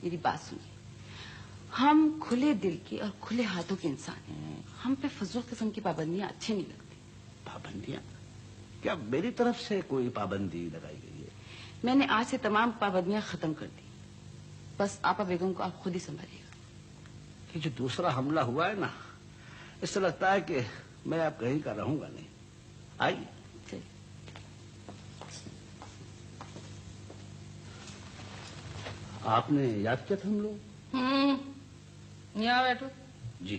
मेरी बात सुनिए, हम खुले दिल के और खुले हाथों के इंसान हैं। हम पे फजूल किस्म की पाबंदियां अच्छी नहीं लगती। पाबंदियां? क्या मेरी तरफ से कोई पाबंदी लगाई गई है? मैंने आज से तमाम पाबंदियां खत्म कर दी। बस आपा बेगम को आप खुद ही संभालिएगा। कि जो दूसरा हमला हुआ है ना, इससे लगता है कि मैं अब कहीं का रहूंगा नहीं। आइए। आपने याद किया था हम लोग? यहाँ बैठो। जी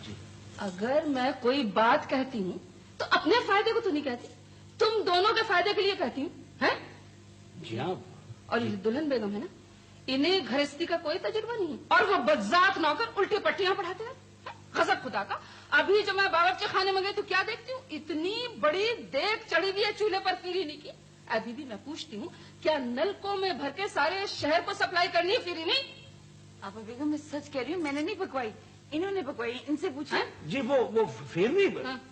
जी। अगर मैं कोई बात कहती हूँ तो अपने फायदे को तो नहीं कहती, तुम दोनों के फायदे के लिए कहती हूँ, हैं? जी हाँ। और ये दुल्हन बेगम है ना, इन्हें गृहस्थी का कोई तजुर्बा नहीं है और वो बज्जात नौकर उल्टी पट्टियां पढ़ाते हैं। गजब खुदा का। अभी जब मैं बावर्ची खाने में गई तो क्या देखती हूँ, इतनी बड़ी देग चढ़ी हुई है चूल्हे पर फिरीनी की। अभी भी मैं पूछती हूँ, क्या नलकों में भर के सारे शहर को सप्लाई करनी है फिरीनी? आपा बेगम मैं सच कह रही हूँ, मैंने नहीं पकवाई, इन्होंने पकवाई। इनसे पूछे। जी वो फिरनी,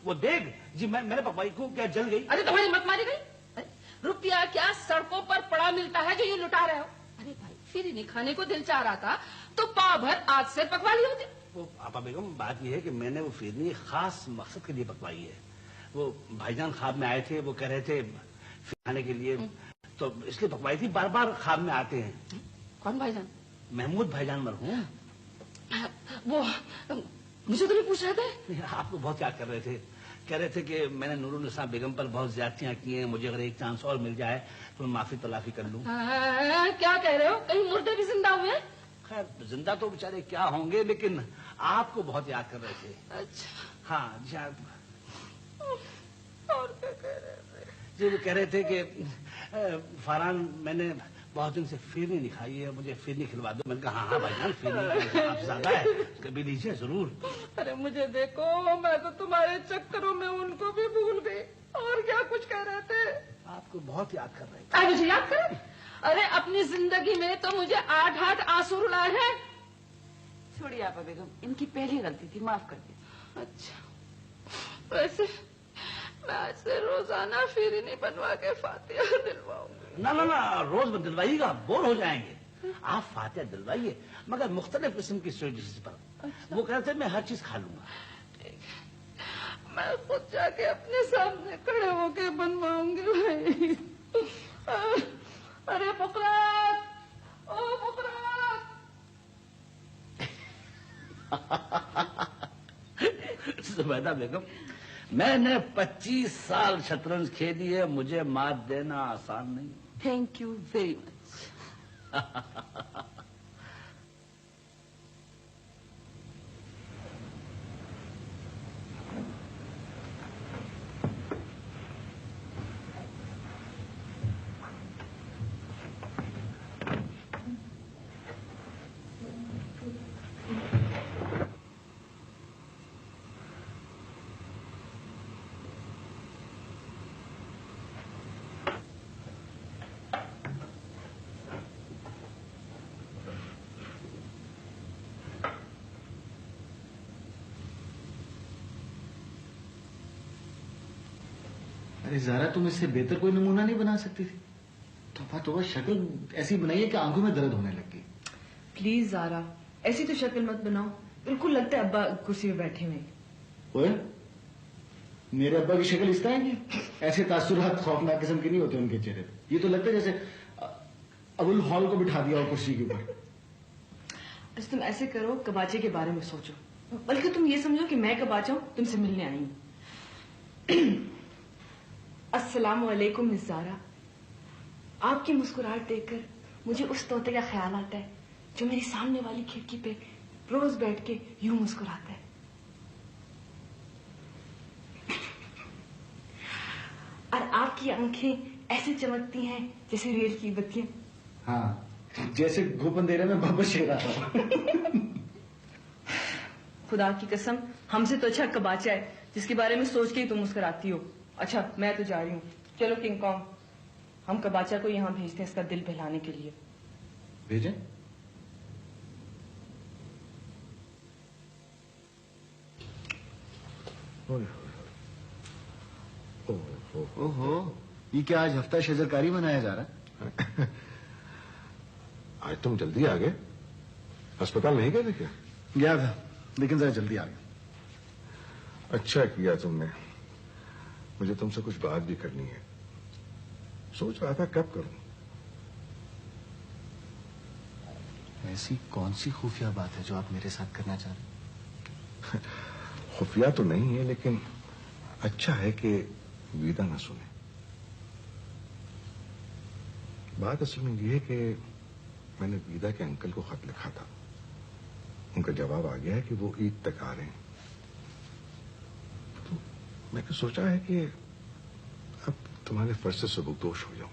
वो देग जी मैंने पकवाई। को क्या जल गई? अरे तुम्हारी मत मारी गई। रुपया क्या सड़कों पर पड़ा मिलता है जो ये लुटा रहे हो? अरे भाई फिरीनी खाने को दिल चाह रहा था तो पाव भर आज से पकवा ली होती। वो आपा बेगम बात यह है कि मैंने वो फिरनी खास मकसद के लिए पकवाई है। वो भाईजान ख्वाब में आए थे, वो कह रहे थे खाने के लिए, तो इसलिए पकवाई थी। बार बार ख्वाब में आते हैं। कौन भाईजान? महमूद भाईजान मरहूम। वो मुझे तो नहीं पूछ रहे थे। आपको बहुत याद कर रहे थे। कह रहे थे कि मैंने नूरुन्निसा बेगम पर बहुत ज्यादतियां की हैं, मुझे अगर एक चांस और मिल जाए तो मैं माफी तलाफी कर लूं। क्या कह रहे हो? कहीं मुर्दे भी जिंदा हुए? खैर जिंदा तो बेचारे क्या होंगे, लेकिन आपको बहुत याद कर रहे थे। अच्छा। हाँ जी। और क्या कह रहे थे? जी वो कह रहे थे कि फरहान मैंने बहुत दिन से फिरनी नहीं खाई है, मुझे फिरनी खिलवा दो। मैंने कहा हाँ भाईजान फिरनी आप ज्यादा है, कभी लीजिए जरूर। अरे मुझे देखो, मैं तो तुम्हारे चक्करों में उनको भी भूल गई। और क्या कुछ कह रहे थे? आपको बहुत याद कर रहे थे। मुझे याद कर? अरे अपनी जिंदगी में तो मुझे 8 आंसू रुलाए हैं। छोड़िए आपा बेगम, इनकी पहली गलती थी, माफ कर दीजिए। अच्छा वैसे मैं आज से रोजाना फिरनी बनवा के फातिहा दिलवाऊंगी। ना ना ना, रोज में दिलवाइएगा, बोर हो जाएंगे। आप फातिहा दिलवाइए, मगर मुख्तलिफ किस्म की स्वीट पर। अच्छा। वो कहते हैं मैं हर चीज खा लूंगा। मैं खुद जाके अपने सामने खड़े होके बनवाऊंगी भाई। अरे पुकरात, ओ पुकरात। जुबैदा बेगम, मैंने 25 साल शतरंज खेली है, मुझे मात देना आसान नहीं। Thank you very much. अरे ज़ारा, तुम इससे बेहतर कोई नमूना नहीं बना सकती थी? तोबा शक्ल ऐसी बनाई है कि आंखों में दर्द होने लग गई। प्लीज ज़ारा, ऐसी तो शक्ल मत बनाओ, बिल्कुल लगता है अब्बा कुर्सी पे बैठे हुए। ओए, मेरे अब्बा की शक्ल इस तरह की? ऐसे तासुरात खौफनाक किस्म के नहीं होते उनके चेहरे पे। ये तो लगता है जैसे अबुल हॉल को बिठा दिया हो कुर्सी के ऊपर। बस तुम ऐसे करो, कबाचे के बारे में सोचो, बल्कि तुम ये समझो कि मैं कबाचा हूं, तुमसे मिलने आई हूं। अस्सलामु अलैकुम मिस ज़ारा। आपकी मुस्कुराहट देखकर मुझे उस तोते का ख्याल आता है जो मेरी सामने वाली खिड़की पे रोज बैठ के यूं मुस्कुराता है। और आपकी आंखें ऐसे चमकती हैं जैसे रेल की बत्तियां। हाँ, जैसे घूप अंधेरे में बाबा शेरा था। खुदा की कसम, हमसे तो अच्छा कबाचा है जिसके बारे में सोच के ही तुम मुस्कुराती हो। अच्छा मैं तो जा रही हूँ, चलो किंग कॉन्ग, हम कबाचा को यहाँ भेजते हैं इसका दिल बहलाने के लिए। भेजें? ओहो, ये क्या आज हफ्ता शजरकारी मनाया जा रहा है? आज तुम जल्दी आ गए, अस्पताल नहीं गए थे क्या? गया था, लेकिन जरा जल्दी आ गया। अच्छा किया तुमने। मुझे तुमसे कुछ बात भी करनी है। सोच रहा था कब करूं। ऐसी कौन सी खुफिया बात है जो आप मेरे साथ करना चाह रहे हैं? खुफिया तो नहीं है, लेकिन अच्छा है कि वीदा ना सुने। बात असल में यह है कि मैंने वीदा के अंकल को खत लिखा था। उनका जवाब आ गया है कि वो ईद तक आ रहे हैं। तो मैंने सोचा है कि अब तुम्हारे फर्ज से सबकदोश हो जाऊं।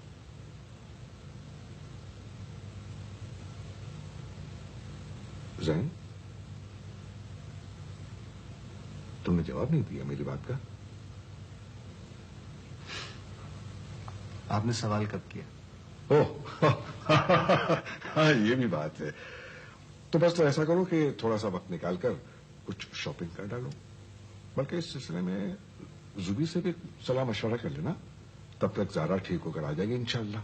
जैन, तुमने जवाब नहीं दिया मेरी बात का। आपने सवाल कब किया? ओह हाँ, ये भी बात है। तो बस तो ऐसा करो कि थोड़ा सा वक्त निकालकर कुछ शॉपिंग कर डालो। बल्कि इस सिलसिले में जुबी से भी सलाह मशवरा कर लेना। तब तक ज़ारा ठीक होकर आ जाएगी इंशाल्लाह।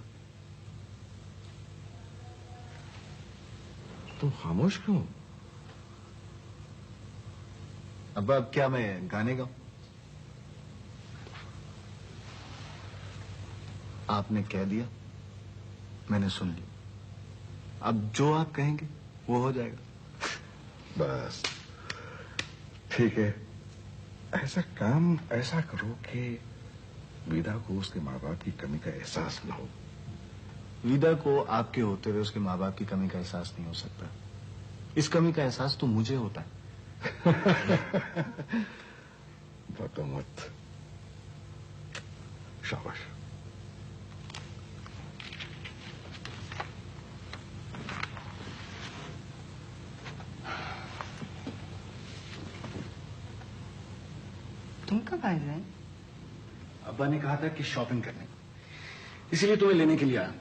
तुम खामोश क्यों? अब क्या मैं गाने गाऊं? आपने कह दिया, मैंने सुन लिया। अब जो आप कहेंगे वो हो जाएगा। बस ठीक है। ऐसा करो कि वीदा को उसके माँ बाप की कमी का एहसास न हो। वीदा को आपके होते हुए उसके माँ बाप की कमी का एहसास नहीं हो सकता। इस कमी का एहसास तो मुझे होता है। बातों मत। शाबाश। तुम कब आए हैं? अब्बा ने कहा था कि शॉपिंग करने, इसीलिए तुम्हें लेने के लिए आया।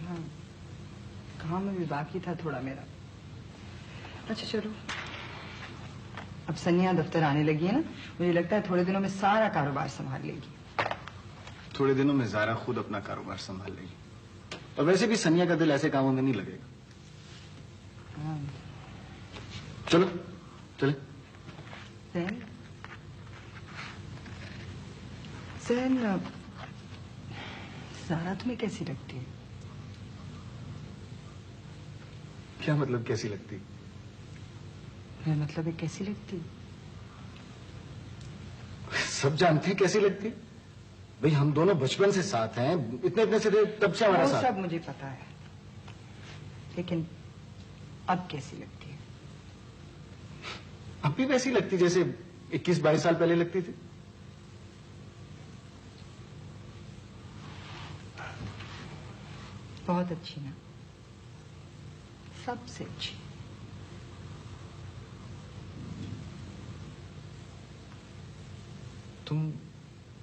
हाँ, काम में भी बाकी था थोड़ा मेरा। अच्छा चलो, अब सनिया दफ्तर आने लगी है ना, मुझे लगता है थोड़े दिनों में सारा कारोबार संभाल लेगी। थोड़े दिनों में ज़ारा खुद अपना कारोबार संभाल लेगी। और वैसे भी सनिया का दिल ऐसे कामों में नहीं लगेगा। हाँ। चलो चले। सैन, ज़ारा तुम्हें कैसी लगती है? क्या मतलब कैसी लगती? मेरा मतलब है कैसी लगती है? सब जानते हैं कैसी लगती। भाई हम दोनों बचपन से साथ हैं, इतने से तब से हमारा साथ। सब मुझे पता है, लेकिन अब कैसी लगती है? अब भी वैसी लगती जैसे 21-22 साल पहले लगती थी। बहुत अच्छी ना, सबसे अच्छी। तुम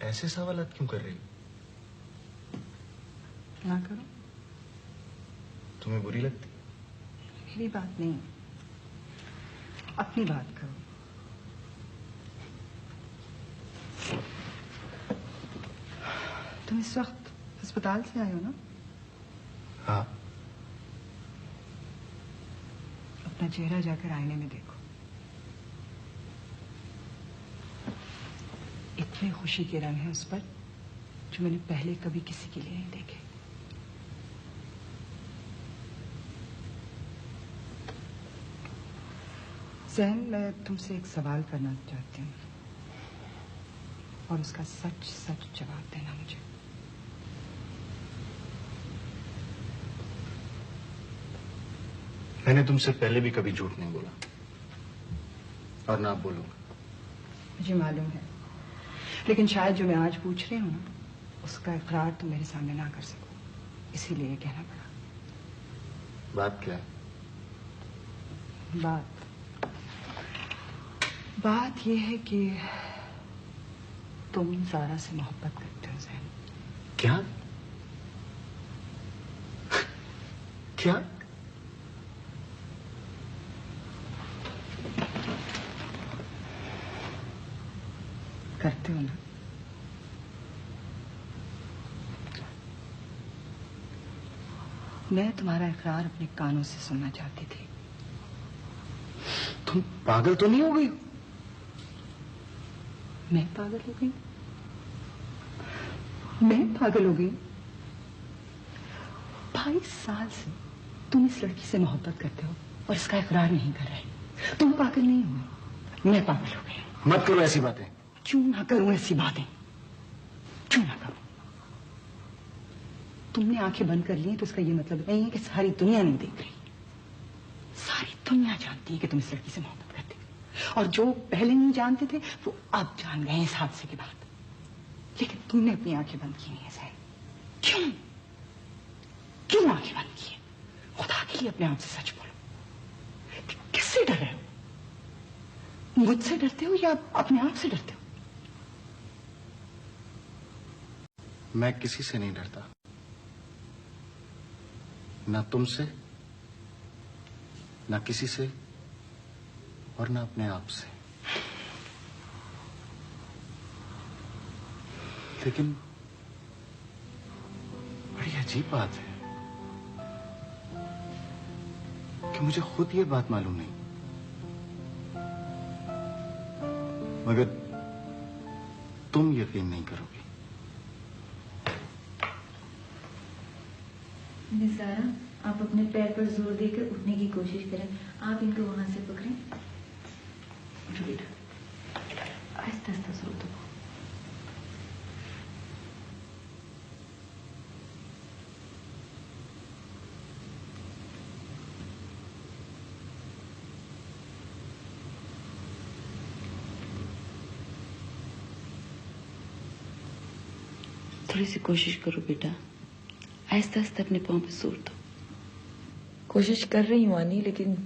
ऐसे सवालात क्यों कर रही हो? ना करो। तुम्हें बुरी लगती? मेरी बात नहीं, अपनी बात करो। तुम इस वक्त अस्पताल से आए हो ना? हाँ। अपना चेहरा जाकर आईने में देखो। इतने खुशी के रंग हैं उस पर जो मैंने पहले कभी किसी के लिए नहीं देखे। जैन, मैं तुमसे एक सवाल करना चाहती हूँ और उसका सच सच जवाब देना मुझे। मैंने तुमसे पहले भी कभी झूठ नहीं बोला और ना बोलूंगा। मुझे मालूम है, लेकिन शायद जो मैं आज पूछ रही हूँ ना, उसका इकरार तुम मेरे सामने ना कर सको, इसीलिए कहना पड़ा। बात क्या है? बात यह है कि तुम ज़ारा से मोहब्बत करते हो जैन। क्या? क्या? करते हो ना? मैं तुम्हारा इकरार अपने कानों से सुनना चाहती थी। तुम पागल तो नहीं हो गई? मैं पागल हो गई? मैं पागल हो गई? 22 साल से तुम इस लड़की से मोहब्बत करते हो और इसका इकरार नहीं कर रहे। तुम पागल नहीं हो, मैं पागल हो गई। मत करो ऐसी बातें। क्यों ना करूं ऐसी बातें? क्यों ना करूं? तुमने आंखें बंद कर ली तो इसका ये मतलब नहीं है कि सारी दुनिया नहीं देख रही। सारी दुनिया जानती है कि तुम इस लड़की से मोहब्बत करते हो, और जो पहले नहीं जानते थे वो अब जान गए इस हादसे के बाद। लेकिन तुमने अपनी आंखें बंद की नहीं है साहब। क्यों? क्यों आंखें बंद की है? खुदा के लिए अपने आप से सच बोलो, किससे डर रहे हो? मुझसे डरते हो या अपने आप से डरते हो? मैं किसी से नहीं डरता, ना तुमसे, ना किसी से, और ना अपने आप से। लेकिन बड़ी अजीब बात है कि मुझे खुद ये बात मालूम नहीं, मगर तुम यकीन नहीं करोगी। निसारा, आप अपने पैर पर जोर देकर उठने की कोशिश करें। आप इनको वहां से पकड़ें। उठो बेटा, आहिस्ता आहिस्ता जोर दो। थोड़ी सी कोशिश करो बेटा, आहिस्ता आहिस्ता अपने पांव पे जोर दो। कोशिश कर रही हूँ आनी, लेकिन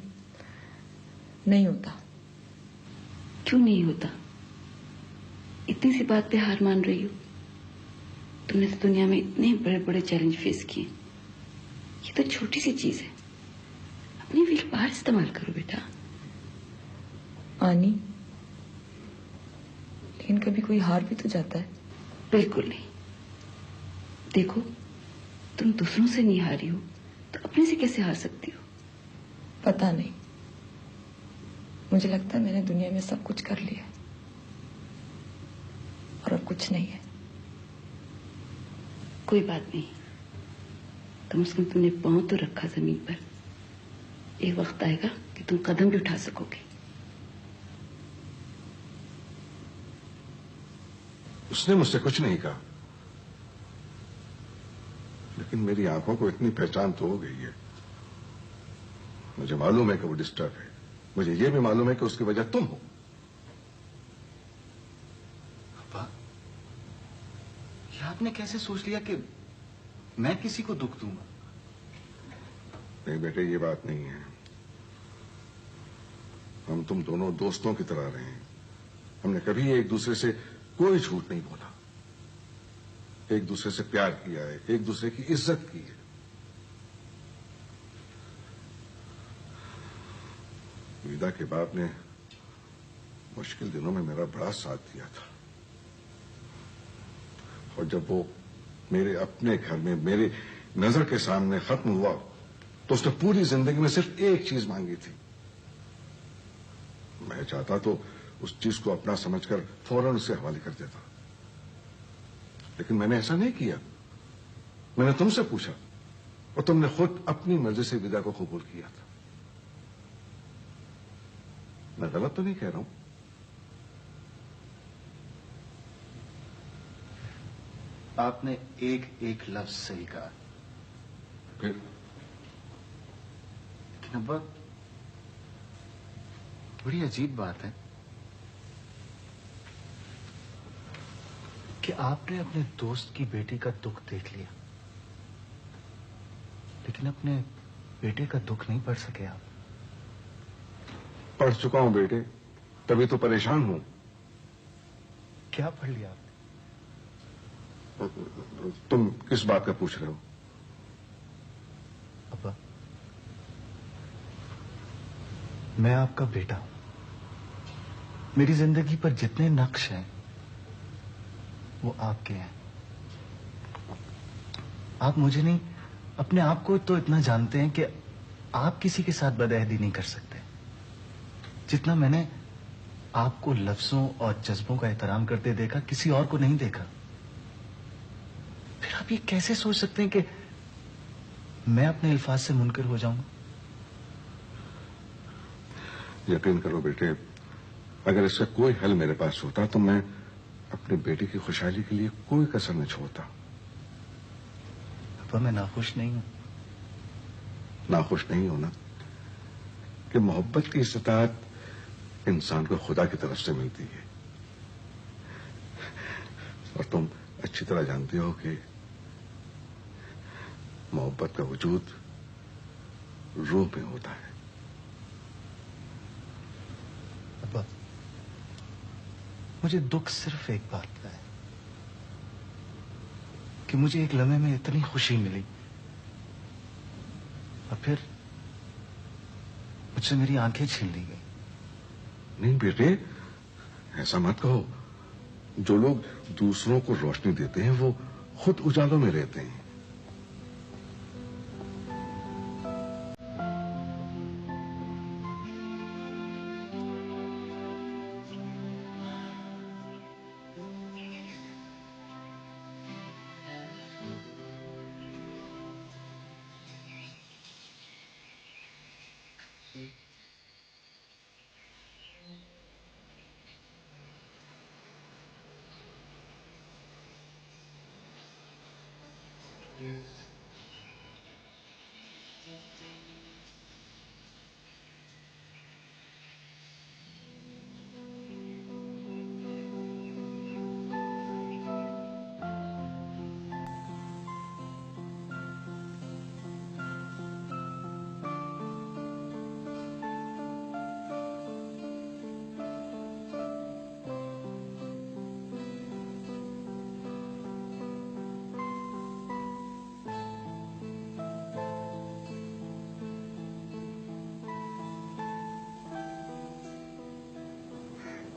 नहीं होता। क्यों नहीं होता? इतनी सी बात पे हार मान रही हो? तुमने तो दुनिया में इतने बड़े बड़े चैलेंज फेस किए, ये तो छोटी सी चीज है। अपनी विल पावर इस्तेमाल करो बेटा। आनी, लेकिन कभी कोई हार भी तो जाता है। बिल्कुल नहीं। देखो, तुम दूसरों से नहीं हारी हो तो अपने से कैसे हार सकती हो? पता नहीं, मुझे लगता है मैंने दुनिया में सब कुछ कर लिया और अब कुछ नहीं है। कोई बात नहीं, कम से कम तुमने पांव तो रखा जमीन पर। एक वक्त आएगा कि तुम कदम भी उठा सकोगे। उसने मुझसे कुछ नहीं कहा, लेकिन मेरी आंखों को इतनी पहचान तो हो गई है। मुझे मालूम है कि वो डिस्टर्ब है। मुझे ये भी मालूम है कि उसकी वजह तुम हो। अब्बा, ये आपने कैसे सोच लिया कि मैं किसी को दुख दूंगा? नहीं बेटे, ये बात नहीं है। हम तुम दोनों दोस्तों की तरह रहे हैं। हमने कभी एक दूसरे से कोई झूठ नहीं बोला, एक दूसरे से प्यार किया है, एक दूसरे की इज्जत की है। विदा के बाप ने मुश्किल दिनों में मेरा बड़ा साथ दिया था, और जब वो मेरे अपने घर में मेरे नजर के सामने खत्म हुआ तो उसने पूरी जिंदगी में सिर्फ एक चीज मांगी थी। मैं चाहता तो उस चीज को अपना समझकर फौरन उसे हवाले कर देता, लेकिन मैंने ऐसा नहीं किया। मैंने तुमसे पूछा और तुमने खुद अपनी मर्जी से विदा को कबूल किया था। मैं गलत तो नहीं कह रहा हूं? आपने एक एक लफ्ज सही कहा। फिर लेकिन अब्बा, बड़ी अजीब बात है कि आपने अपने दोस्त की बेटी का दुख देख लिया, लेकिन अपने बेटे का दुख नहीं पढ़ सके आप। पढ़ चुका हूं बेटे, तभी तो परेशान हूं। क्या पढ़ लिया आपने? तुम किस बात का पूछ रहे हो? अब्बा, मैं आपका बेटा हूं। मेरी जिंदगी पर जितने नक्श हैं वो आपके हैं। आप मुझे नहीं, अपने आप को तो इतना जानते हैं कि आप किसी के साथ बदअहदी नहीं कर सकते, जितना मैंने आपको लफ्जों और जज्बों का एहतराम करते देखा, किसी और को नहीं देखा। फिर आप ये कैसे सोच सकते हैं कि मैं अपने अल्फाज से मुनकर हो जाऊंगा? यकीन करो बेटे, अगर इसका कोई हल मेरे पास होता तो मैं अपने बेटे की खुशहाली के लिए कोई कसर न छोड़ता। अब मैं नाखुश नहीं हूं। नाखुश नहीं होना कि मोहब्बत की इस्तात इंसान को खुदा की तरफ से मिलती है, और तुम अच्छी तरह जानते हो कि मोहब्बत का वजूद रूह में होता है। अब्बा, मुझे दुख सिर्फ एक बात का है कि मुझे एक लम्हे में इतनी खुशी मिली और फिर मुझसे मेरी आंखें छीन ली गई। नहीं बेटे, ऐसा मत कहो। जो लोग दूसरों को रोशनी देते हैं वो खुद उजालों में रहते हैं।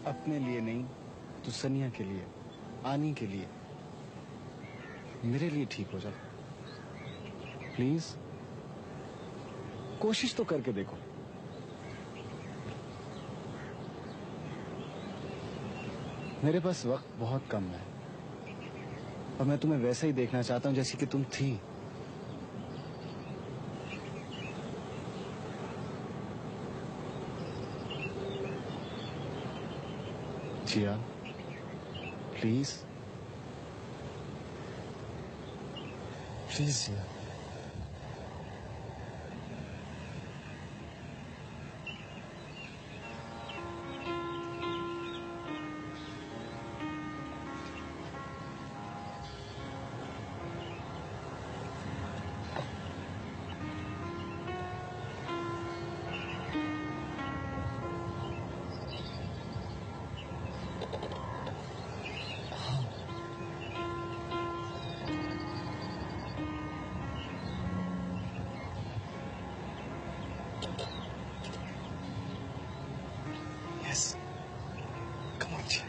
अपने लिए नहीं तो सनिया के लिए, आनी के लिए, मेरे लिए ठीक हो जाओ प्लीज। कोशिश तो करके देखो। मेरे पास वक्त बहुत कम है और मैं तुम्हें वैसे ही देखना चाहता हूं जैसी कि तुम थी। Jiya, please please Jiya. Yes. Come on, Jiya.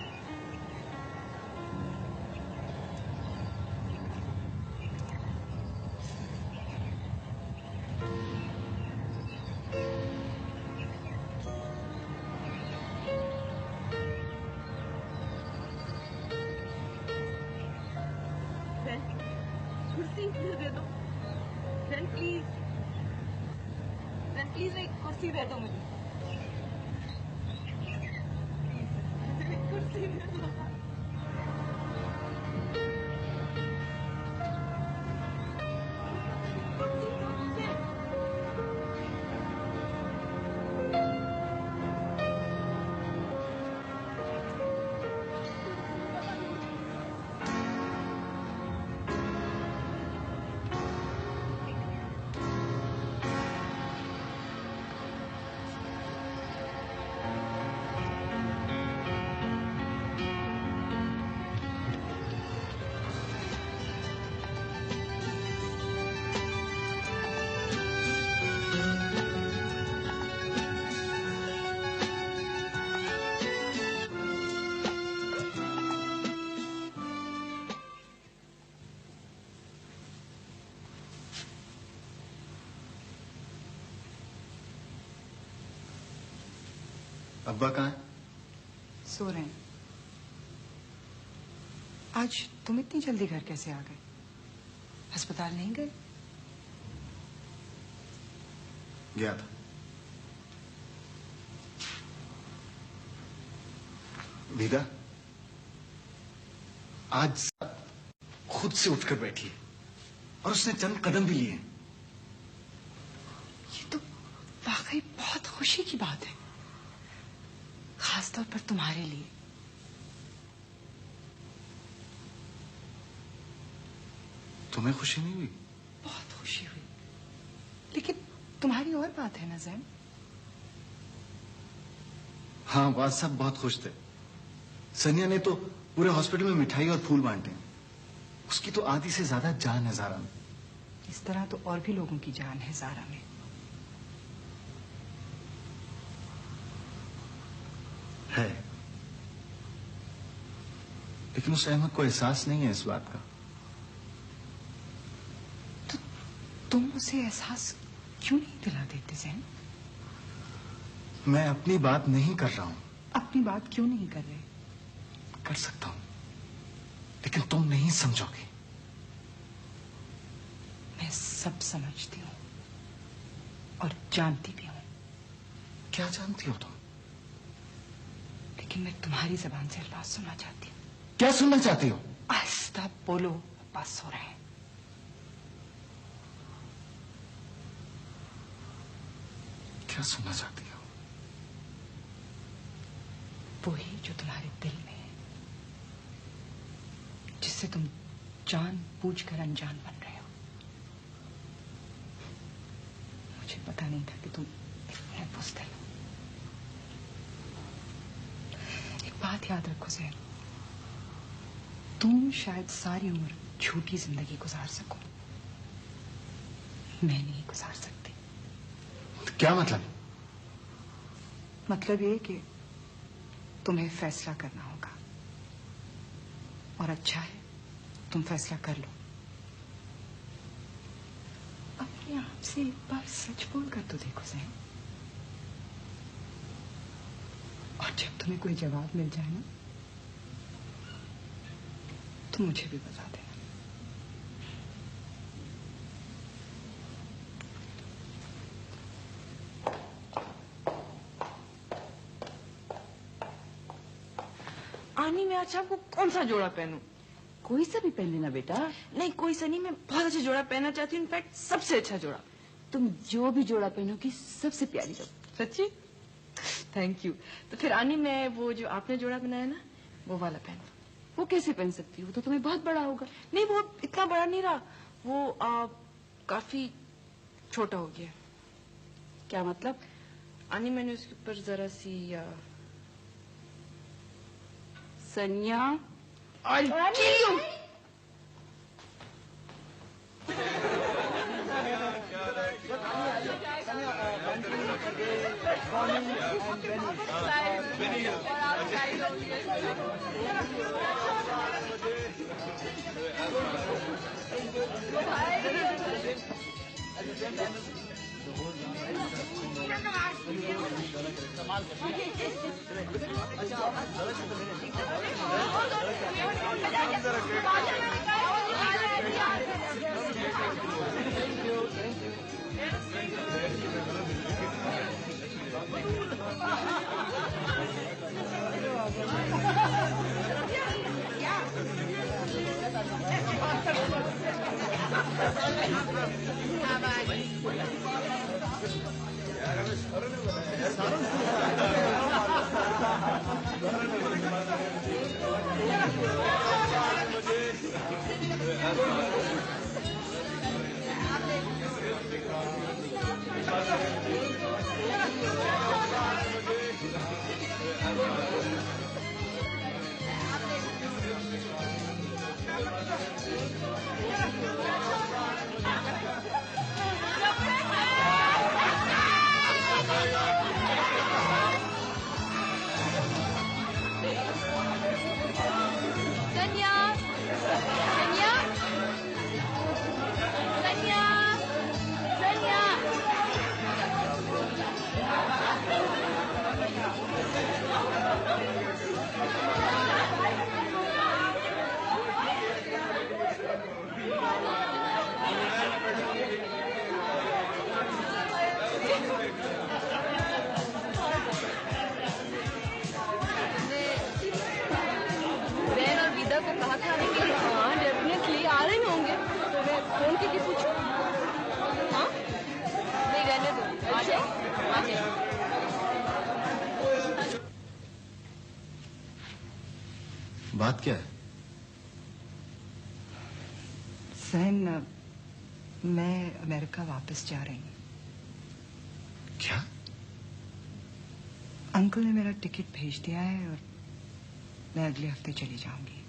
कुर्सी दे दो प्लीज, प्लीज एक कुर्सी दे दो मुझे। कुर्सी दे दो। अब्बा कहाँ है? सो रहे हैं। आज तुम इतनी जल्दी घर कैसे आ गए? अस्पताल नहीं गए? गया था। विदा आज खुद से उठकर बैठी है और उसने चंद कदम भी लिए। ये तो वाकई बहुत खुशी की बात है, खासतौर पर तुम्हारे लिए। तुम्हें खुशी नहीं हुई? बहुत खुशी हुई, लेकिन तुम्हारी और बात है ना जैन। हाँ, बात सब बहुत खुश थे। सनिया ने तो पूरे हॉस्पिटल में मिठाई और फूल बांटे। उसकी तो आधी से ज्यादा जान है ज़ारा में। इस तरह तो और भी लोगों की जान है ज़ारा में। है, लेकिन उस अहमद को एहसास नहीं है इस बात का। तो तुम उसे एहसास क्यों नहीं दिला देते जैन? मैं अपनी बात नहीं कर रहा हूं। अपनी बात क्यों नहीं कर रहे? कर सकता हूं, लेकिन तुम नहीं समझोगे। मैं सब समझती हूँ और जानती भी हूँ। क्या जानती हो तुम? लेकिन मैं तुम्हारी जबान से अल्फाज सुनना चाहती हूँ। क्या सुनना चाहती हो? आहिस्ता बोलो, पास सो रहे हैं। क्या सुनना चाहती हो? वही जो तुम्हारे दिल में है, जिससे तुम जान बूझकर अनजान बन रहे हो। मुझे पता नहीं था कि तुम इतने बुज़दिल हो। एक बात याद रखो जैन, तुम शायद सारी उम्र झूठी जिंदगी गुजार सको, मैं नहीं गुजार सकती। तो क्या मतलब? मतलब ये कि तुम्हें फैसला करना होगा, और अच्छा है तुम फैसला कर लो। अपने आप से एक बार सच बोल कर तो देखो जैन, और जब तुम्हें कोई जवाब मिल जाए ना, तो मुझे भी बता देना। आनी, मैं आज आपको कौन सा जोड़ा पहनूं? कोई सा भी पहन लेना बेटा। नहीं, कोई सा नहीं, मैं बहुत अच्छा जोड़ा पहनना चाहती हूँ। इनफैक्ट सबसे अच्छा जोड़ा। तुम जो भी जोड़ा पहनोगी सबसे प्यारी जोड़ा। सच्ची? Thank you. तो फिर आनी, मैं वो जो आपने जोड़ा बनाया ना, वो वाला पहन। वो कैसे पहन सकती हो? तो तुम्हें बहुत बड़ा होगा। नहीं, वो इतना बड़ा नहीं रहा, वो काफी छोटा हो गया। क्या मतलब? आनी, मैंने उसके ऊपर जरा सी सनिया, I'll kill you! बात क्या है? सहन, मैं अमेरिका वापस जा रही हूँ। क्या? अंकल ने मेरा टिकट भेज दिया है और मैं अगले हफ्ते चली जाऊंगी।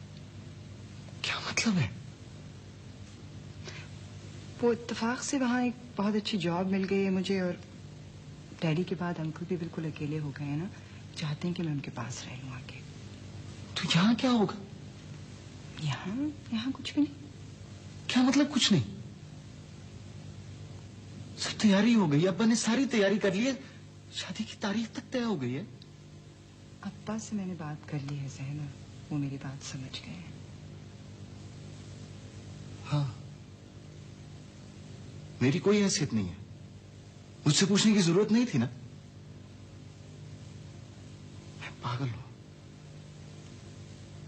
क्या मतलब है? वो इत्तेफाक से वहाँ एक बहुत अच्छी जॉब मिल गई है मुझे, और डैडी के बाद अंकल भी बिल्कुल अकेले हो गए हैं ना, चाहते हैं कि मैं उनके पास रह लूँ आके। तो यहाँ क्या होगा? यहाँ कुछ भी नहीं। क्या मतलब कुछ नहीं? सब तैयारी हो गई, अब्बा ने सारी तैयारी कर ली है, शादी की तारीख तक तय हो गई है। अब्बा से मैंने बात कर ली है सहना, वो मेरी बात समझ गए हैं। हाँ, मेरी कोई हैसियत नहीं है, मुझसे पूछने की जरूरत नहीं थी ना। मैं पागल हूं,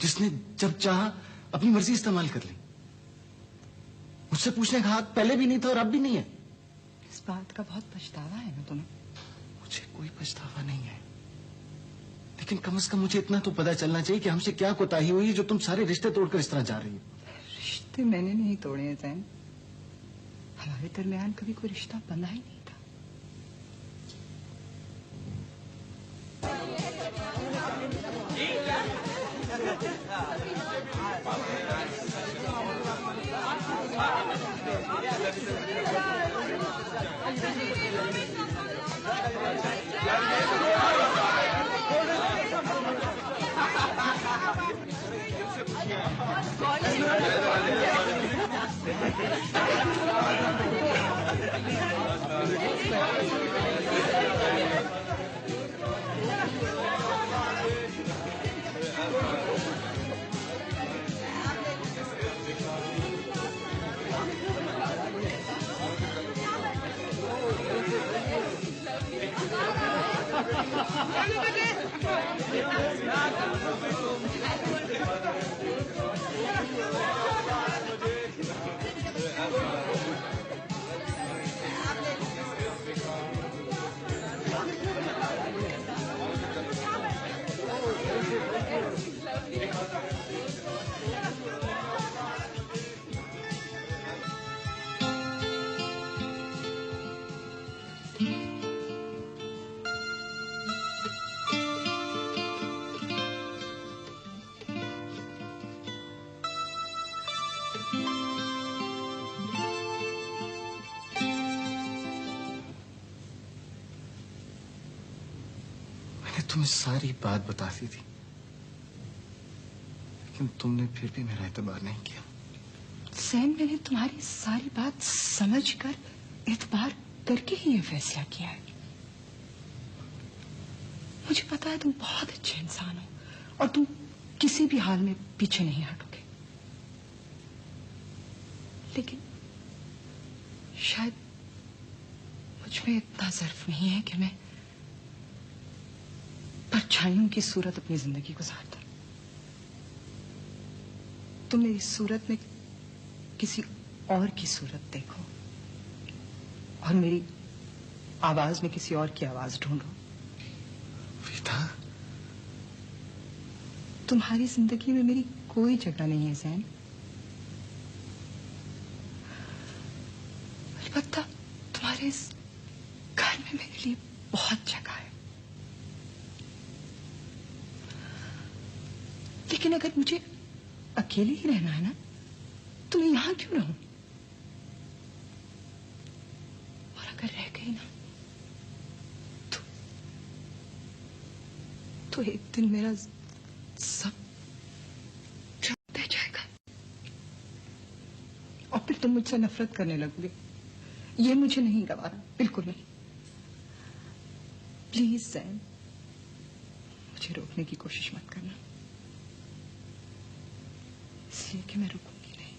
जिसने जब चाहा अपनी मर्जी इस्तेमाल कर ली। मुझसे पूछने का हक पहले भी नहीं था और अब भी नहीं है। इस बात का बहुत पछतावा है ना तुम्हें? मुझे कोई पछतावा नहीं है, लेकिन कम से कम मुझे इतना तो पता चलना चाहिए कि हमसे क्या कोताही हुई जो तुम सारे रिश्ते तोड़कर इस तरह जा रही हो। रिश्ते मैंने नहीं तोड़े हैं जैन, हमारे दरमियान कभी कोई रिश्ता बंधा ही नहीं था। तुम्हें सारी बात बता दी थी, लेकिन तुमने फिर भी मेरा एतबार नहीं किया। सैन, मैंने तुम्हारी सारी बात समझकर एतबार करके ही ये फैसला किया है। मुझे पता है तुम बहुत अच्छे इंसान हो और तुम किसी भी हाल में पीछे नहीं हटोगे, लेकिन शायद मुझ में इतना ज़र्फ नहीं है कि मैं परछाइयों की सूरत अपनी जिंदगी गुजार दूं। तुम मेरी सूरत में किसी और की सूरत देखो और मेरी आवाज में किसी और की आवाज ढूंढो। विदा, तुम्हारी जिंदगी में मेरी कोई जगह नहीं है जैन। अलबत्ता तुम्हारे इस घर में मेरे लिए बहुत जगह है, लेकिन अगर मुझे अकेले ही रहना है ना, तो मैं यहां क्यों रहूं? और अगर रह गई ना, तो एक दिन मेरा सब रह जाएगा और फिर तुम मुझसे नफरत करने लगोगे। ये मुझे नहीं गवारा, बिल्कुल नहीं। प्लीज सैम, मुझे रोकने की कोशिश मत करना, इसलिए कि मैं रुकूंगी नहीं।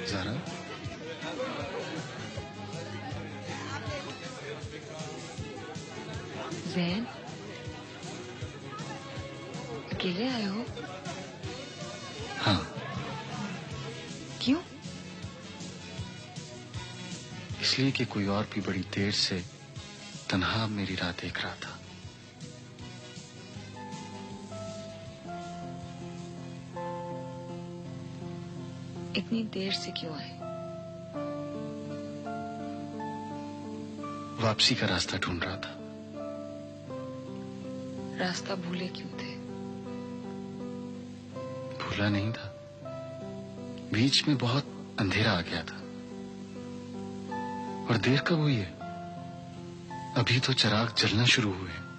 ज़ारा, जैन, अकेले आए हो? हाँ। क्यों? इसलिए कि कोई और भी बड़ी देर से तन्हा मेरी राह देख रहा था। इतनी देर से क्यों आए? वापसी का रास्ता ढूंढ रहा था। रास्ता भूले क्यों थे? भूला नहीं था, बीच में बहुत अंधेरा आ गया था। और देर कब हुई है? अभी तो चिराग जलना शुरू हुए।